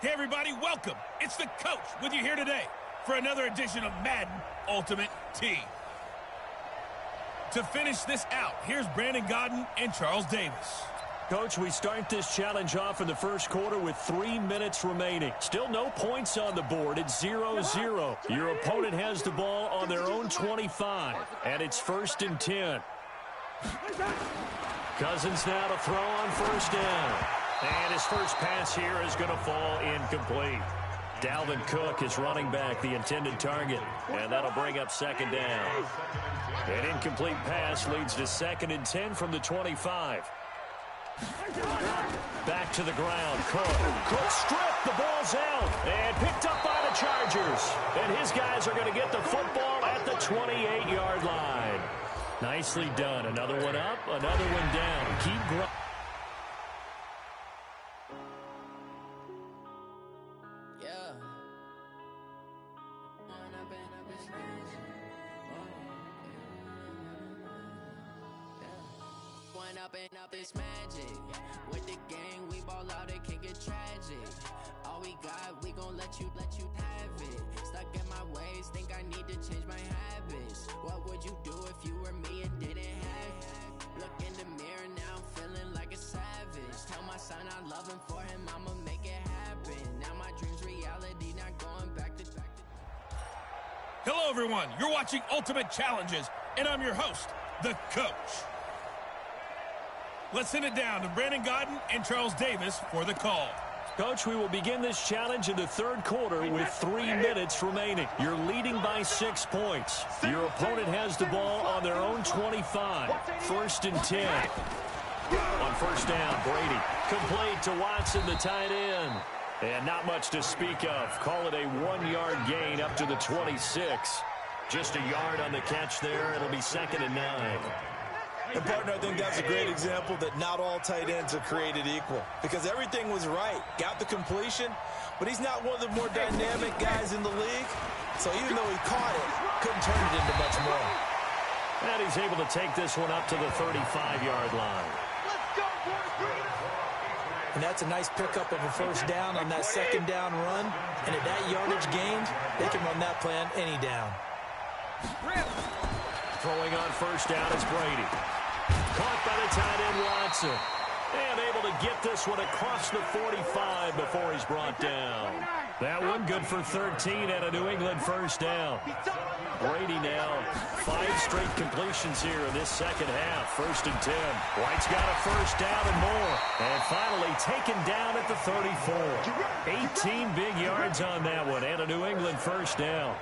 Hey, everybody, welcome. It's the coach with you here today for another edition of Madden Ultimate Team. To finish this out, here's Brandon Gaudin and Charles Davis. Coach, we start this challenge off in the first quarter with 3 minutes remaining. Still no points on the board. It's 0-0. Your opponent has the ball on their own 25, and it's 1st and 10. Cousins now to throw on first down. And his first pass here is going to fall incomplete. Dalvin Cook is running back, the intended target, and that'll bring up 2nd down. An incomplete pass leads to 2nd and 10 from the 25. Back to the ground. Cook stripped. The ball's out and picked up by the Chargers. And his guys are going to get the football at the 28-yard line. Nicely done. Another one up, another one down. Keep growing. Up this magic with the gang, we ball out, it can get tragic. All we got, we gon' let you have it. Stuck in my ways, think I need to change my habits. What would you do if you were me and didn't have it? Look in the mirror now, I'm feeling like a savage. Tell my son I love him, for him I'ma make it happen. Now my dreams reality, not going back to. Hello everyone, you're watching Ultimate Challenges, and I'm your host, the Coach. Let's send it down to Brandon Gaudin and Charles Davis for the call. Coach, we will begin this challenge in the third quarter with 3 minutes remaining. You're leading by 6 points. Your opponent has the ball on their own 25. 1st and 10. On first down, Brady. Complete to Watson, the tight end. And not much to speak of. Call it a 1-yard gain up to the 26. Just a yard on the catch there. It'll be 2nd and 9. And, partner, I think that's a great example that not all tight ends are created equal. Because everything was right. Got the completion, but he's not one of the more dynamic guys in the league. So even though he caught it, couldn't turn it into much more. And he's able to take this one up to the 35-yard line. And that's a nice pickup of a first down on that 2nd down run. And at that yardage gained, they can run that play on any down. Throwing on first down is Brady. Caught by the tight end, Watson. And able to get this one across the 45 before he's brought down. That one good for 13 at a New England first down. Brady now 5 straight completions here in this second half. 1st and 10. White's got a first down and more. And finally taken down at the 34. 18 big yards on that one and a New England first down.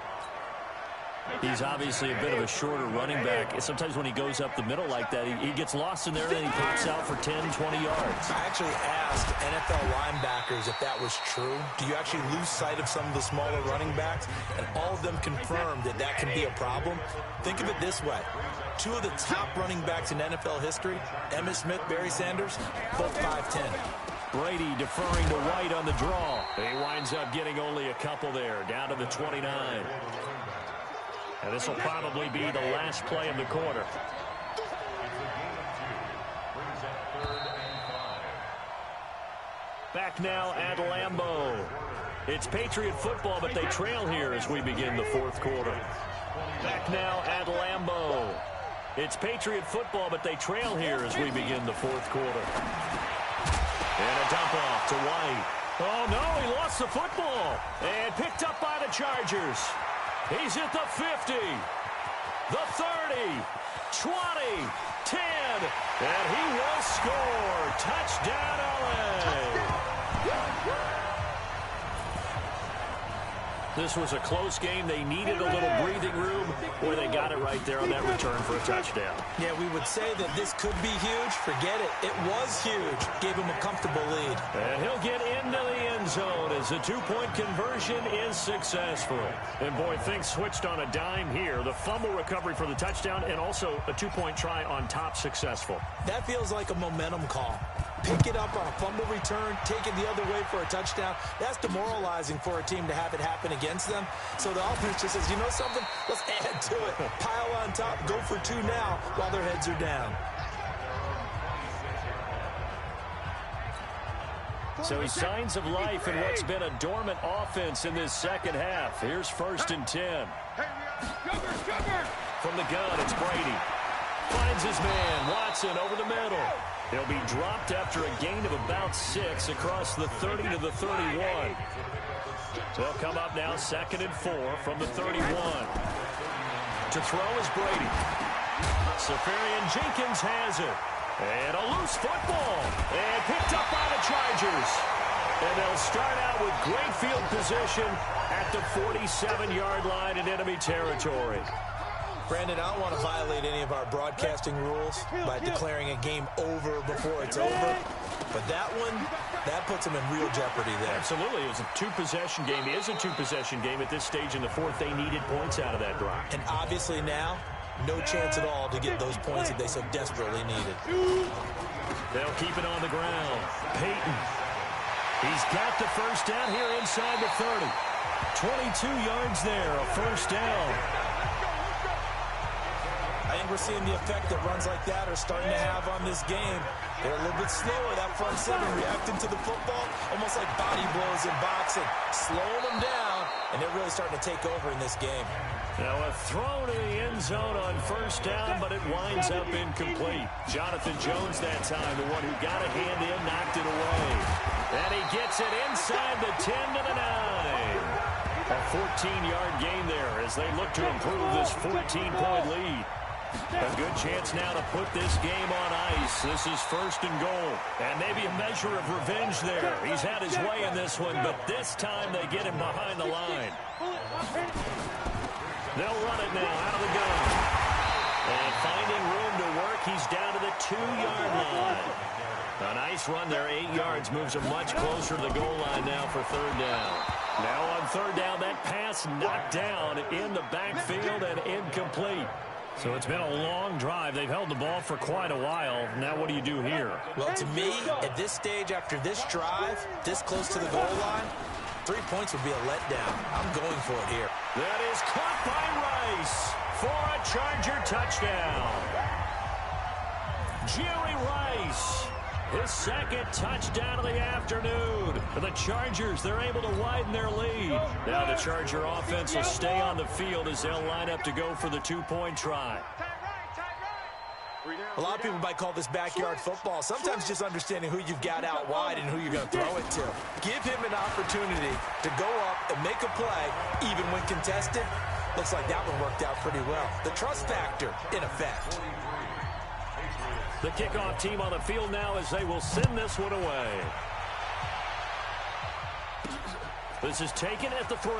He's obviously a bit of a shorter running back. Sometimes when he goes up the middle like that, he gets lost in there and then he pops out for 10, 20 yards. I actually asked NFL linebackers if that was true. Do you actually lose sight of some of the smaller running backs? And all of them confirmed that that can be a problem. Think of it this way. 2 of the top running backs in NFL history, Emmitt Smith, Barry Sanders, both 5'10". Brady deferring to White on the draw. He winds up getting only a couple there, down to the 29. And this will probably be the last play of the quarter. Back now at Lambeau. It's Patriot football, but they trail here as we begin the fourth quarter. Back now at Lambeau. It's Patriot football, but they trail here as we begin the fourth quarter. And a dump off to White. Oh, no, he lost the football. And picked up by the Chargers. He's at the 50, the 30, 20, 10, and he will score. Touchdown, LA. This was a close game. They needed a little breathing room. Boy, they got it right there on that return for a touchdown. Yeah, we would say that this could be huge. Forget it. It was huge. Gave him a comfortable lead. And he'll get into the end zone as the two-point conversion is successful. And, boy, things switched on a dime here. The fumble recovery for the touchdown and also a two-point try on top successful. That feels like a momentum call. Pick it up on a fumble return, take it the other way for a touchdown. That's demoralizing for a team to have it happen against them. So the offense just says, you know something? Let's add to it. Pile on top, go for 2 now while their heads are down. So signs of life in what's been a dormant offense in this second half. Here's 1st and 10. From the gun, it's Brady. Finds his man, Watson, over the middle. He'll be dropped after a gain of about 6 across the 30 to the 31. They'll come up now 2nd and 4 from the 31. To throw is Brady. Safarian Jenkins has it. And a loose football. And picked up by the Chargers. And they'll start out with great field position at the 47-yard line in enemy territory. Brandon, I don't want to violate any of our broadcasting rules by declaring a game over before it's over. But that one, that puts them in real jeopardy there. Absolutely. It was a two-possession game. It is a two-possession game at this stage in the fourth. They needed points out of that drive. And obviously now, no chance at all to get those points that they so desperately needed. They'll keep it on the ground. Peyton. He's got the first down here inside the 30. 22 yards there, a first down. I think we're seeing the effect that runs like that are starting to have on this game. They're a little bit slower, that front seven, reacting to the football, almost like body blows in boxing, slowing them down, and they're really starting to take over in this game. Now a throw to the end zone on first down, but it winds up incomplete. Jonathan Jones that time, the one who got a hand in, knocked it away. And he gets it inside the 10 to the 9. A 14-yard gain there as they look to improve this 14-point lead. A good chance now to put this game on ice. This is 1st and goal. And maybe a measure of revenge there. He's had his way in this one, but this time they get him behind the line. They'll run it now out of the gun. And finding room to work, he's down to the 2-yard line. A nice run there, 8 yards, moves him much closer to the goal line now for 3rd down. Now on 3rd down, that pass knocked down in the backfield and incomplete. So it's been a long drive. They've held the ball for quite a while. Now what do you do here? Well, to me, at this stage, after this drive, this close to the goal line, 3 points would be a letdown. I'm going for it here. That is caught by Rice for a Charger touchdown. Jerry Rice, his 2nd touchdown of the afternoon. For the Chargers, they're able to widen their lead. Now the Charger offense will stay on the field as they'll line up to go for the 2-point try. A lot of people might call this backyard football. Sometimes just understanding who you've got out wide and who you're going to throw it to. Give him an opportunity to go up and make a play, even when contested. Looks like that one worked out pretty well. The trust factor, in effect. The kickoff team on the field now as they will send this one away. This is taken at the 3.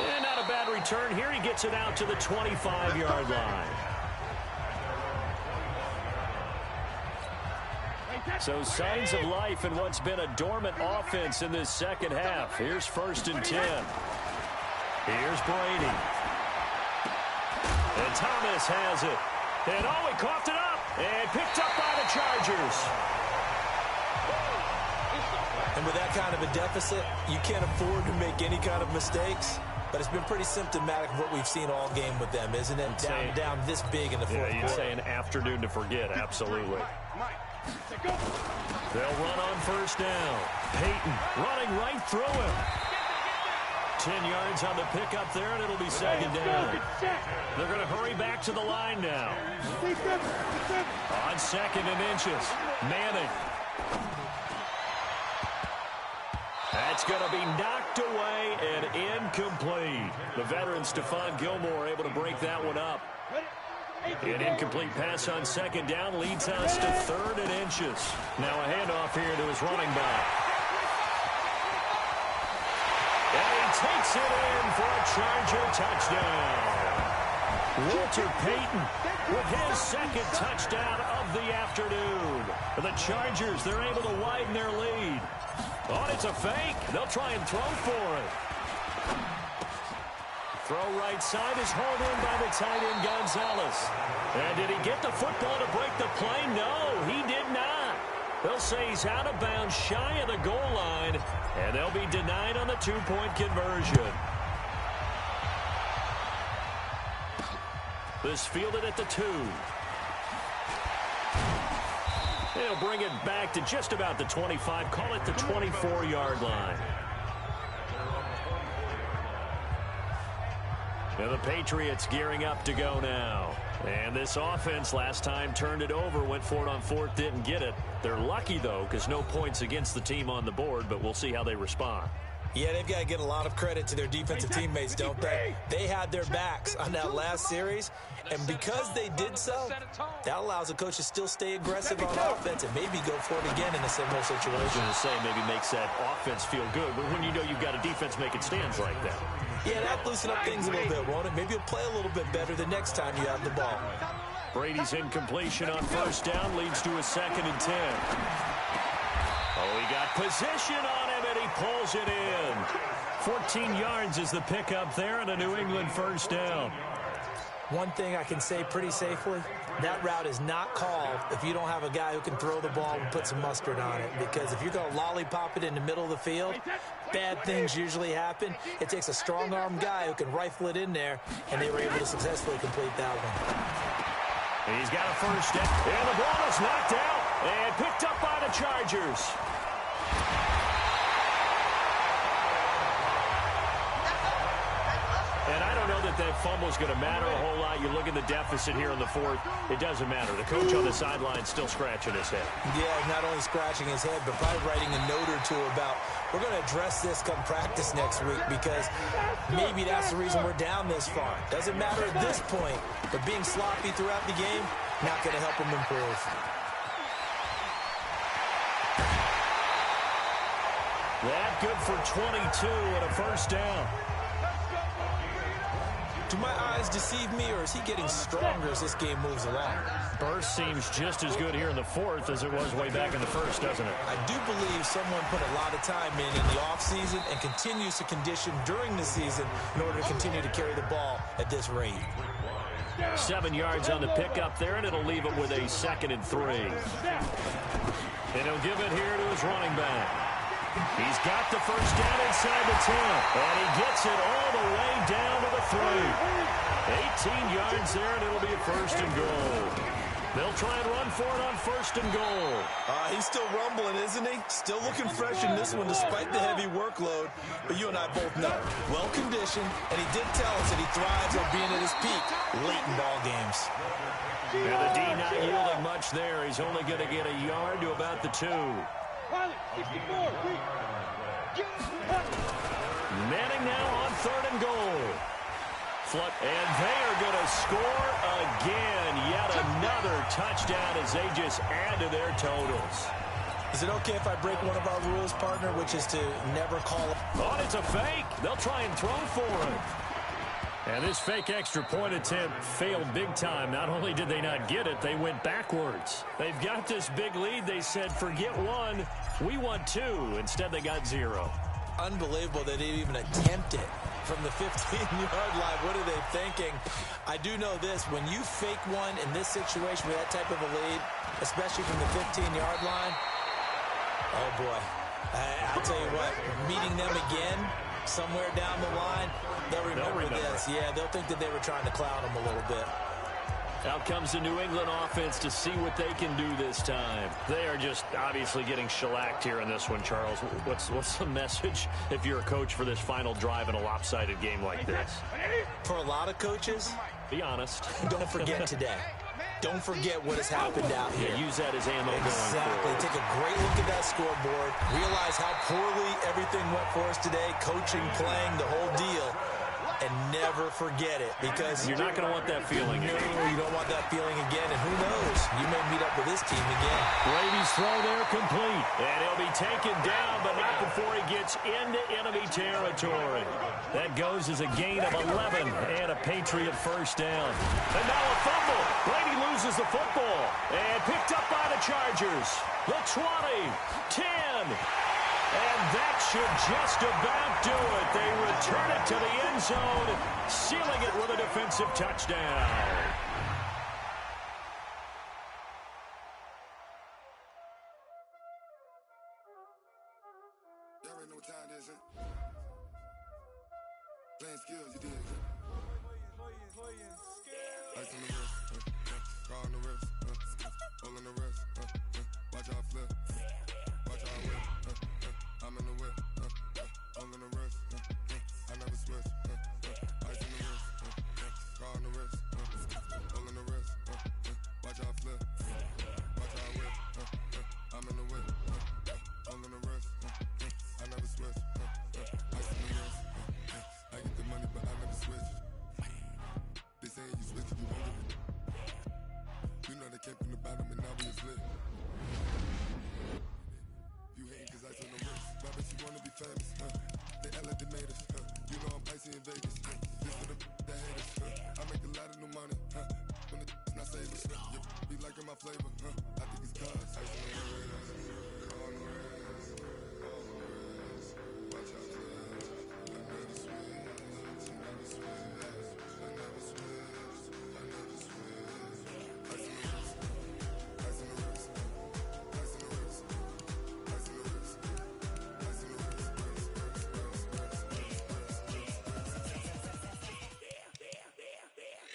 And not a bad return here. He gets it out to the 25-yard line. So signs of life in what's been a dormant offense in this second half. Here's 1st and 10. Here's Brady. And Thomas has it. And oh, he coughed it up and picked up by the Chargers. And with that kind of a deficit, you can't afford to make any kind of mistakes. But it's been pretty symptomatic of what we've seen all game with them, isn't it? Down this big in the fourth quarter. You'd say an afternoon to forget, absolutely. They'll run on 1st down. Peyton running right through him. 10 yards on the pickup there, and it'll be 2nd down. They're going to hurry back to the line now. On 2nd and inches. Manning. That's going to be knocked away and incomplete. The veteran Stephon Gilmore able to break that one up. An incomplete pass on 2nd down leads us to 3rd and inches. Now a handoff here to his running back. And he takes it in for a Charger touchdown. Walter Payton with his 2nd touchdown of the afternoon. For the Chargers, they're able to widen their lead. Oh, it's a fake. They'll try and throw for it. Throw right side is hauled in by the tight end Gonzalez. And did he get the football to break the play? No, he did not. They'll say he's out of bounds, shy of the goal line, and they'll be denied on the 2-point conversion. This fielded at the 2. They'll bring it back to just about the 25, call it the 24-yard line. And the Patriots gearing up to go now. And this offense last time turned it over, went for it on fourth, didn't get it. They're lucky, though, because no points against the team on the board, but we'll see how they respond. Yeah, they've got to get a lot of credit to their defensive teammates, don't they? They had their backs on that last series, and because they did so, that allows the coach to still stay aggressive on offense and maybe go for it again in a similar situation. I was going to say maybe makes that offense feel good, but when you know you've got a defense making stands like that. Yeah, that loosen up things a little bit, won't it? Maybe you'll play a little bit better the next time you have the ball. Brady's incompletion on first down leads to a 2nd and 10. Oh, he got position on him, and he pulls it in. 14 yards is the pickup there, and a New England first down. One thing I can say pretty safely, that route is not called if you don't have a guy who can throw the ball and put some mustard on it. Because if you're going to lollipop it in the middle of the field, bad things usually happen. It takes a strong-arm guy who can rifle it in there, and they were able to successfully complete that one. He's got a first down, and the ball is knocked out and picked up by the Chargers. And I don't know that fumble is going to matter a whole lot. You look at the deficit here in the fourth, it doesn't matter. The coach on the sideline still scratching his head. Yeah, not only scratching his head, but probably writing a note or two about, we're going to address this come practice next week because maybe that's the reason we're down this far. Doesn't matter at this point, but being sloppy throughout the game, not going to help him improve. That good for 22 and a first down. Do my eyes deceive me, or is he getting stronger as this game moves along? Burst seems just as good here in the fourth as it was way back in the first, doesn't it? I do believe someone put a lot of time in the offseason and continues to condition during the season in order to continue to carry the ball at this rate. 7 yards on the pickup there, and it'll leave it with a 2nd and 3. And he'll give it here to his running back. He's got the first down inside the 10, and he gets it all the way down to the 3. 18 yards there, and it'll be a 1st and goal. They'll try and run for it on 1st and goal. He's still rumbling, isn't he? Still looking fresh in this one despite the heavy workload. But you and I both know, well-conditioned, and he did tell us that he thrives on being at his peak late in ball games. And the D not yielding much there. He's only going to get a yard to about the 2. Manning now on 3rd and goal. And they are going to score again. Yet another touchdown as they just add to their totals. Is it okay if I break one of our rules, partner, which is to never call it? Oh, it's a fake. They'll try and throw for it. And this fake extra point attempt failed big time. Not only did they not get it, they went backwards. They've got this big lead. They said, forget 1, we want 2. Instead, they got 0. Unbelievable that they even attempt it from the 15-yard line. What are they thinking? I do know this. When you fake one in this situation with that type of a lead, especially from the 15-yard line, oh, boy. I'll tell you what, meeting them again somewhere down the line, they'll remember this. Yeah, they'll think that they were trying to clown them a little bit. Out comes the New England offense to see what they can do this time. They are just obviously getting shellacked here in this one, Charles. What's the message if you're a coach for this final drive in a lopsided game like this? For a lot of coaches, be honest. Don't forget today. Don't forget what has happened out here. Yeah, use that as ammo going Exactly. forward. Take a great look at that scoreboard. Realize how poorly everything went for us today. Coaching, playing, the whole deal. And never forget it, because you're not going to want that feeling again. No, you don't want that feeling again, and who knows? You may meet up with this team again. Brady's throw there complete, and he'll be taken down, but not before he gets into enemy territory. That goes as a gain of 11 and a Patriot first down. And now a fumble. Brady loses the football and picked up by the Chargers. The 20, 10. And that should just about do it. They return it to the end zone, sealing it with a defensive touchdown. Y'all already know what time it is, huh? Playing skills, you did. Ice on the wrist, car on the wrist, hole on the wrist, watch out flip, watch out whip, I'm in the whip, hole on the wrist, I never switch, ice on the wrist, You know I'm icy in Vegas. This for the that haters. I make a lot of new money. When the not saving. You be liking my flavor. I think it's cause. Ice on the wrist, on the wrist, on the wrist. Watch out for that. I never switch. I never switch. I never switch. I never switch. Ice on the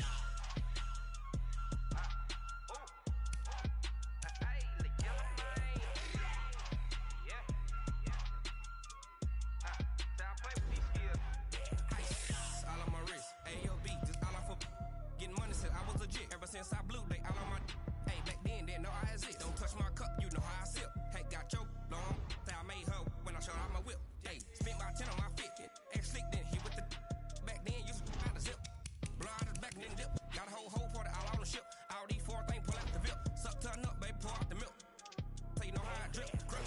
wrist. Ice on the wrist. Ice on the wrist. Ice on the wrist. Ice on the wrist. All on my wrist, AOB, just all off of getting money since I was legit. Ever since I blew, they all on my hey, back then, didn't know I exist. Don't touch my cup, you know how I sip. Hey, got your long, say I made her when I showed out my whip. Hey, spent my 10 on my fit. Ex slick, then hit with the back then, used to out the zip. Blow out the back, then dip. Got a whole party all on the ship. All these four things pull out the VIP. Suck, turn up, baby, pour out the milk. So you know how I drip. Crap.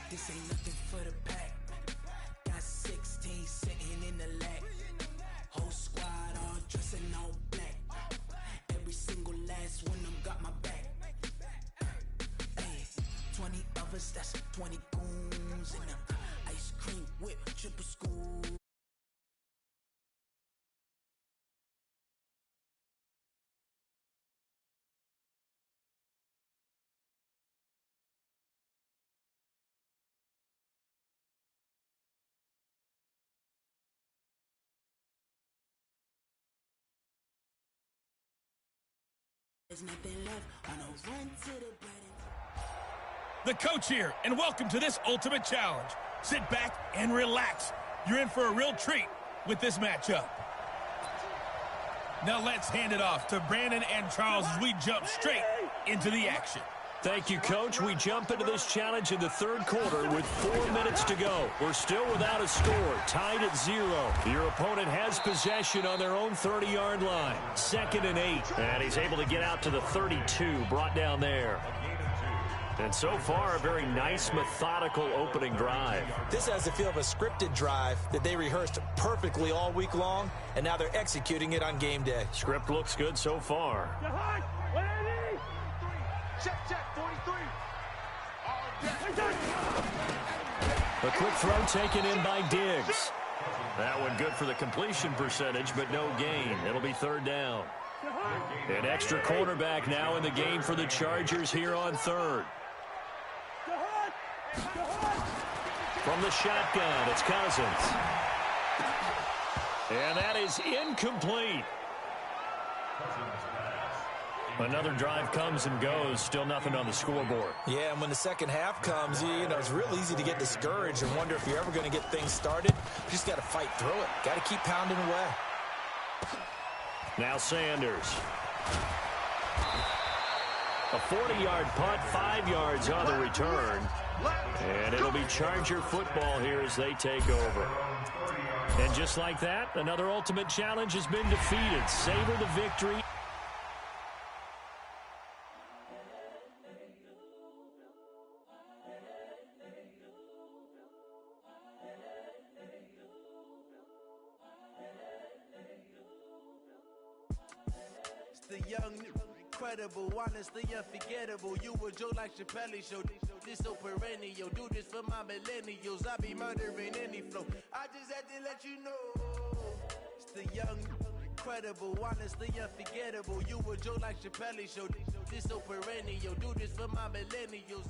This ain't nothing for the pack. Got 16 sitting in the lap. Whole squad all dressing all black. Every single last one of them got my back. Hey, 20 of us, that's 20 goons in them. Ice cream whip, triple school. There's nothing left on a run to the bread. The coach here, and welcome to this Ultimate Challenge. Sit back and relax. You're in for a real treat with this matchup. Now let's hand it off to Brandon and Charles as we jump straight into the action. Thank you, Coach. We jump into this challenge in the third quarter with 4 minutes to go. We're still without a score, tied at 0. Your opponent has possession on their own 30-yard line. 2nd and 8. And he's able to get out to the 32, brought down there. And so far, a very nice, methodical opening drive. This has the feel of a scripted drive that they rehearsed perfectly all week long, and now they're executing it on game day. Script looks good so far. Check, 43. A quick throw taken in by Diggs. That one good for the completion percentage, but no gain. It'll be 3rd down. An extra quarterback now in the game for the Chargers here on 3rd. From the shotgun, it's Cousins. And that is incomplete. Another drive comes and goes, still nothing on the scoreboard. Yeah, and when the second half comes, you know, it's real easy to get discouraged and wonder if you're ever going to get things started. You just got to fight through it. Got to keep pounding away. Now Sanders. A 40-yard punt, 5 yards on the return. And it'll be Charger football here as they take over. And just like that, another ultimate challenge has been defeated. Savor the victory. The young, incredible, honestly unforgettable. You a Joe like Chappelle show. This so perennial. Do this for my millennials. I be murdering any flow. I just had to let you know. It's the young, incredible, honestly unforgettable. You a Joe like Chappelle show. This so perennial. Do this for my millennials.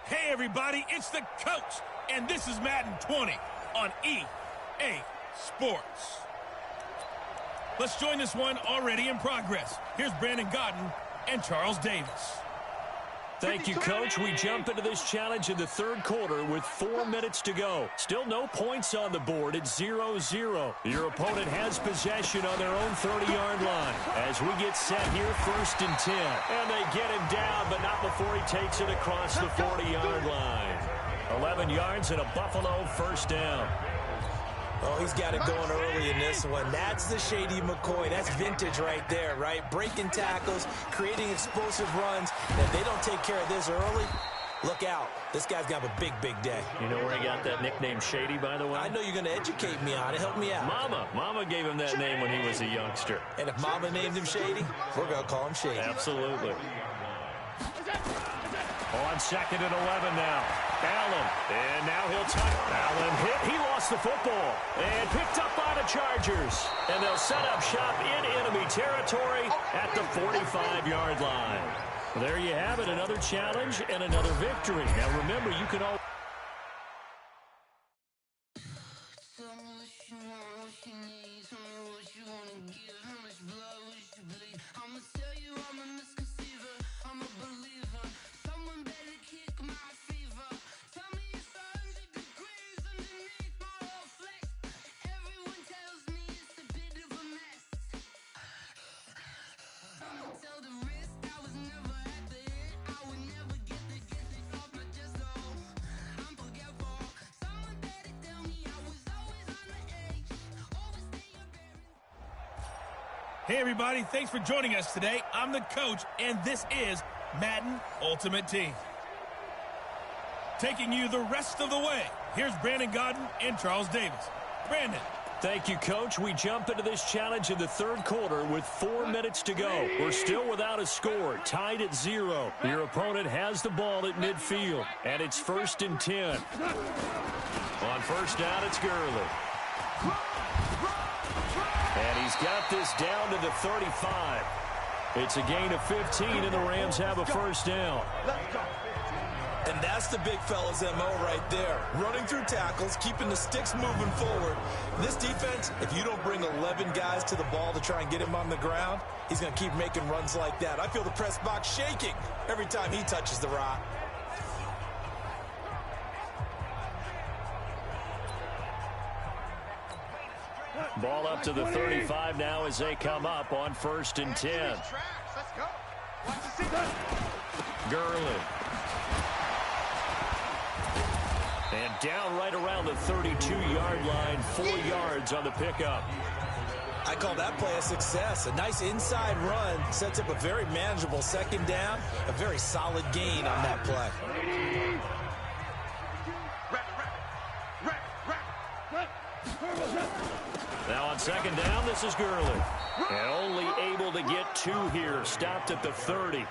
Hey everybody, it's the coach, and this is Madden 20 on EA Sports. Let's join this one already in progress. Here's Brandon Gaudin and Charles Davis. Thank you, Coach. We jump into this challenge in the third quarter with 4 minutes to go. Still no points on the board. It's 0-0. Your opponent has possession on their own 30-yard line. As we get set here, 1st and 10. And they get him down, but not before he takes it across the 40-yard line. 11 yards and a Buffalo first down. Oh, he's got it going early in this one. That's the Shady McCoy. That's vintage right there, right? Breaking tackles, creating explosive runs. And if they don't take care of this early, look out. This guy's got a big, big day. You know where he got that nickname Shady, by the way? I know you're going to educate me on it. Help me out. Mama gave him that name when he was a youngster. And if Mama named him Shady, we're going to call him Shady. Absolutely. On 2nd and 11 now. Allen, and now he'll touch. Allen hit. He lost the football and picked up by the Chargers. And they'll set up shop in enemy territory at the 45-yard line. There you have it, another challenge and another victory. Now remember, you can all. Hey everybody, thanks for joining us today. I'm the coach, and this is Madden Ultimate Team. Taking you the rest of the way, here's Brandon Gaudin and Charles Davis. Brandon. Thank you, Coach. We jump into this challenge in the third quarter with 4 minutes to go. We're still without a score, tied at 0. Your opponent has the ball at midfield, and it's 1st and 10. On first down, it's Gurley. And he's got this down to the 35. It's a gain of 15, and the Rams have a first down. And that's the big fella's MO right there. Running through tackles, keeping the sticks moving forward. This defense, if you don't bring 11 guys to the ball to try and get him on the ground, he's going to keep making runs like that. I feel the press box shaking every time he touches the rock. Ball up to the 35 now as they come up on 1st and 10. Gurley. And down right around the 32-yard line, 4 yards on the pickup. I call that play a success. A nice inside run sets up a very manageable 2nd down, a very solid gain on that play. Now on 2nd down, this is Gurley. And only able to get 2 here, stopped at the 30.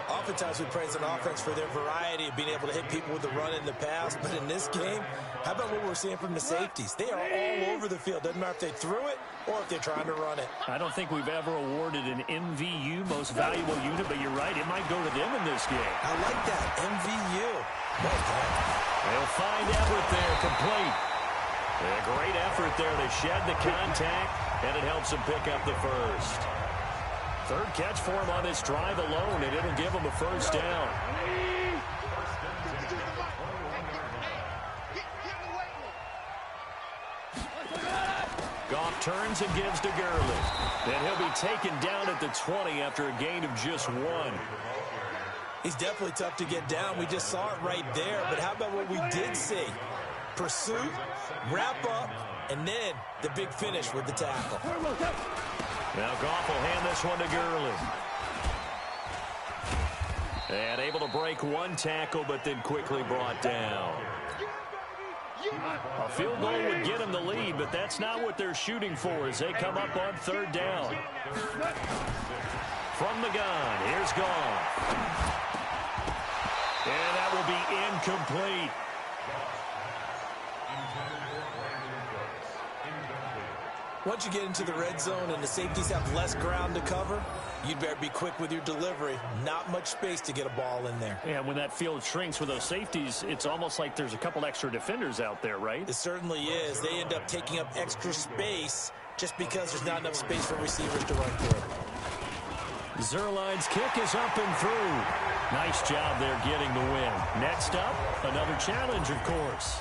Oftentimes we praise an offense for their variety of being able to hit people with the run in the pass. But in this game, how about what we're seeing from the safeties? They are all over the field. Doesn't matter if they threw it or if they're trying to run it. I don't think we've ever awarded an MVU, most valuable unit, but you're right, it might go to them in this game. I like that, MVU. They'll find Everett there, complete. A great effort there to shed the contact, and it helps him pick up the first. 3rd catch for him on this drive alone, and it'll give him a first down. Goff Turns and gives to Gurley. And he'll be taken down at the 20 after a gain of just 1. He's definitely tough to get down. We just saw it right there. But how about what we did see? Pursuit, wrap up, and then the big finish with the tackle. Now Goff will hand this one to Gurley. And able to break one tackle, but then quickly brought down. A field goal would get them the lead, but that's not what they're shooting for as they come up on 3rd down. From the gun, here's Goff. And that will be incomplete. Once you get into the red zone and the safeties have less ground to cover, you'd better be quick with your delivery. Not much space to get a ball in there. And when that field shrinks with those safeties, it's almost like there's a couple extra defenders out there, right? It certainly is. They end up taking up extra space just because there's not enough space for receivers to run through. Zuerlein's kick is up and through. Nice job there getting the win. Next up, another challenge, of course.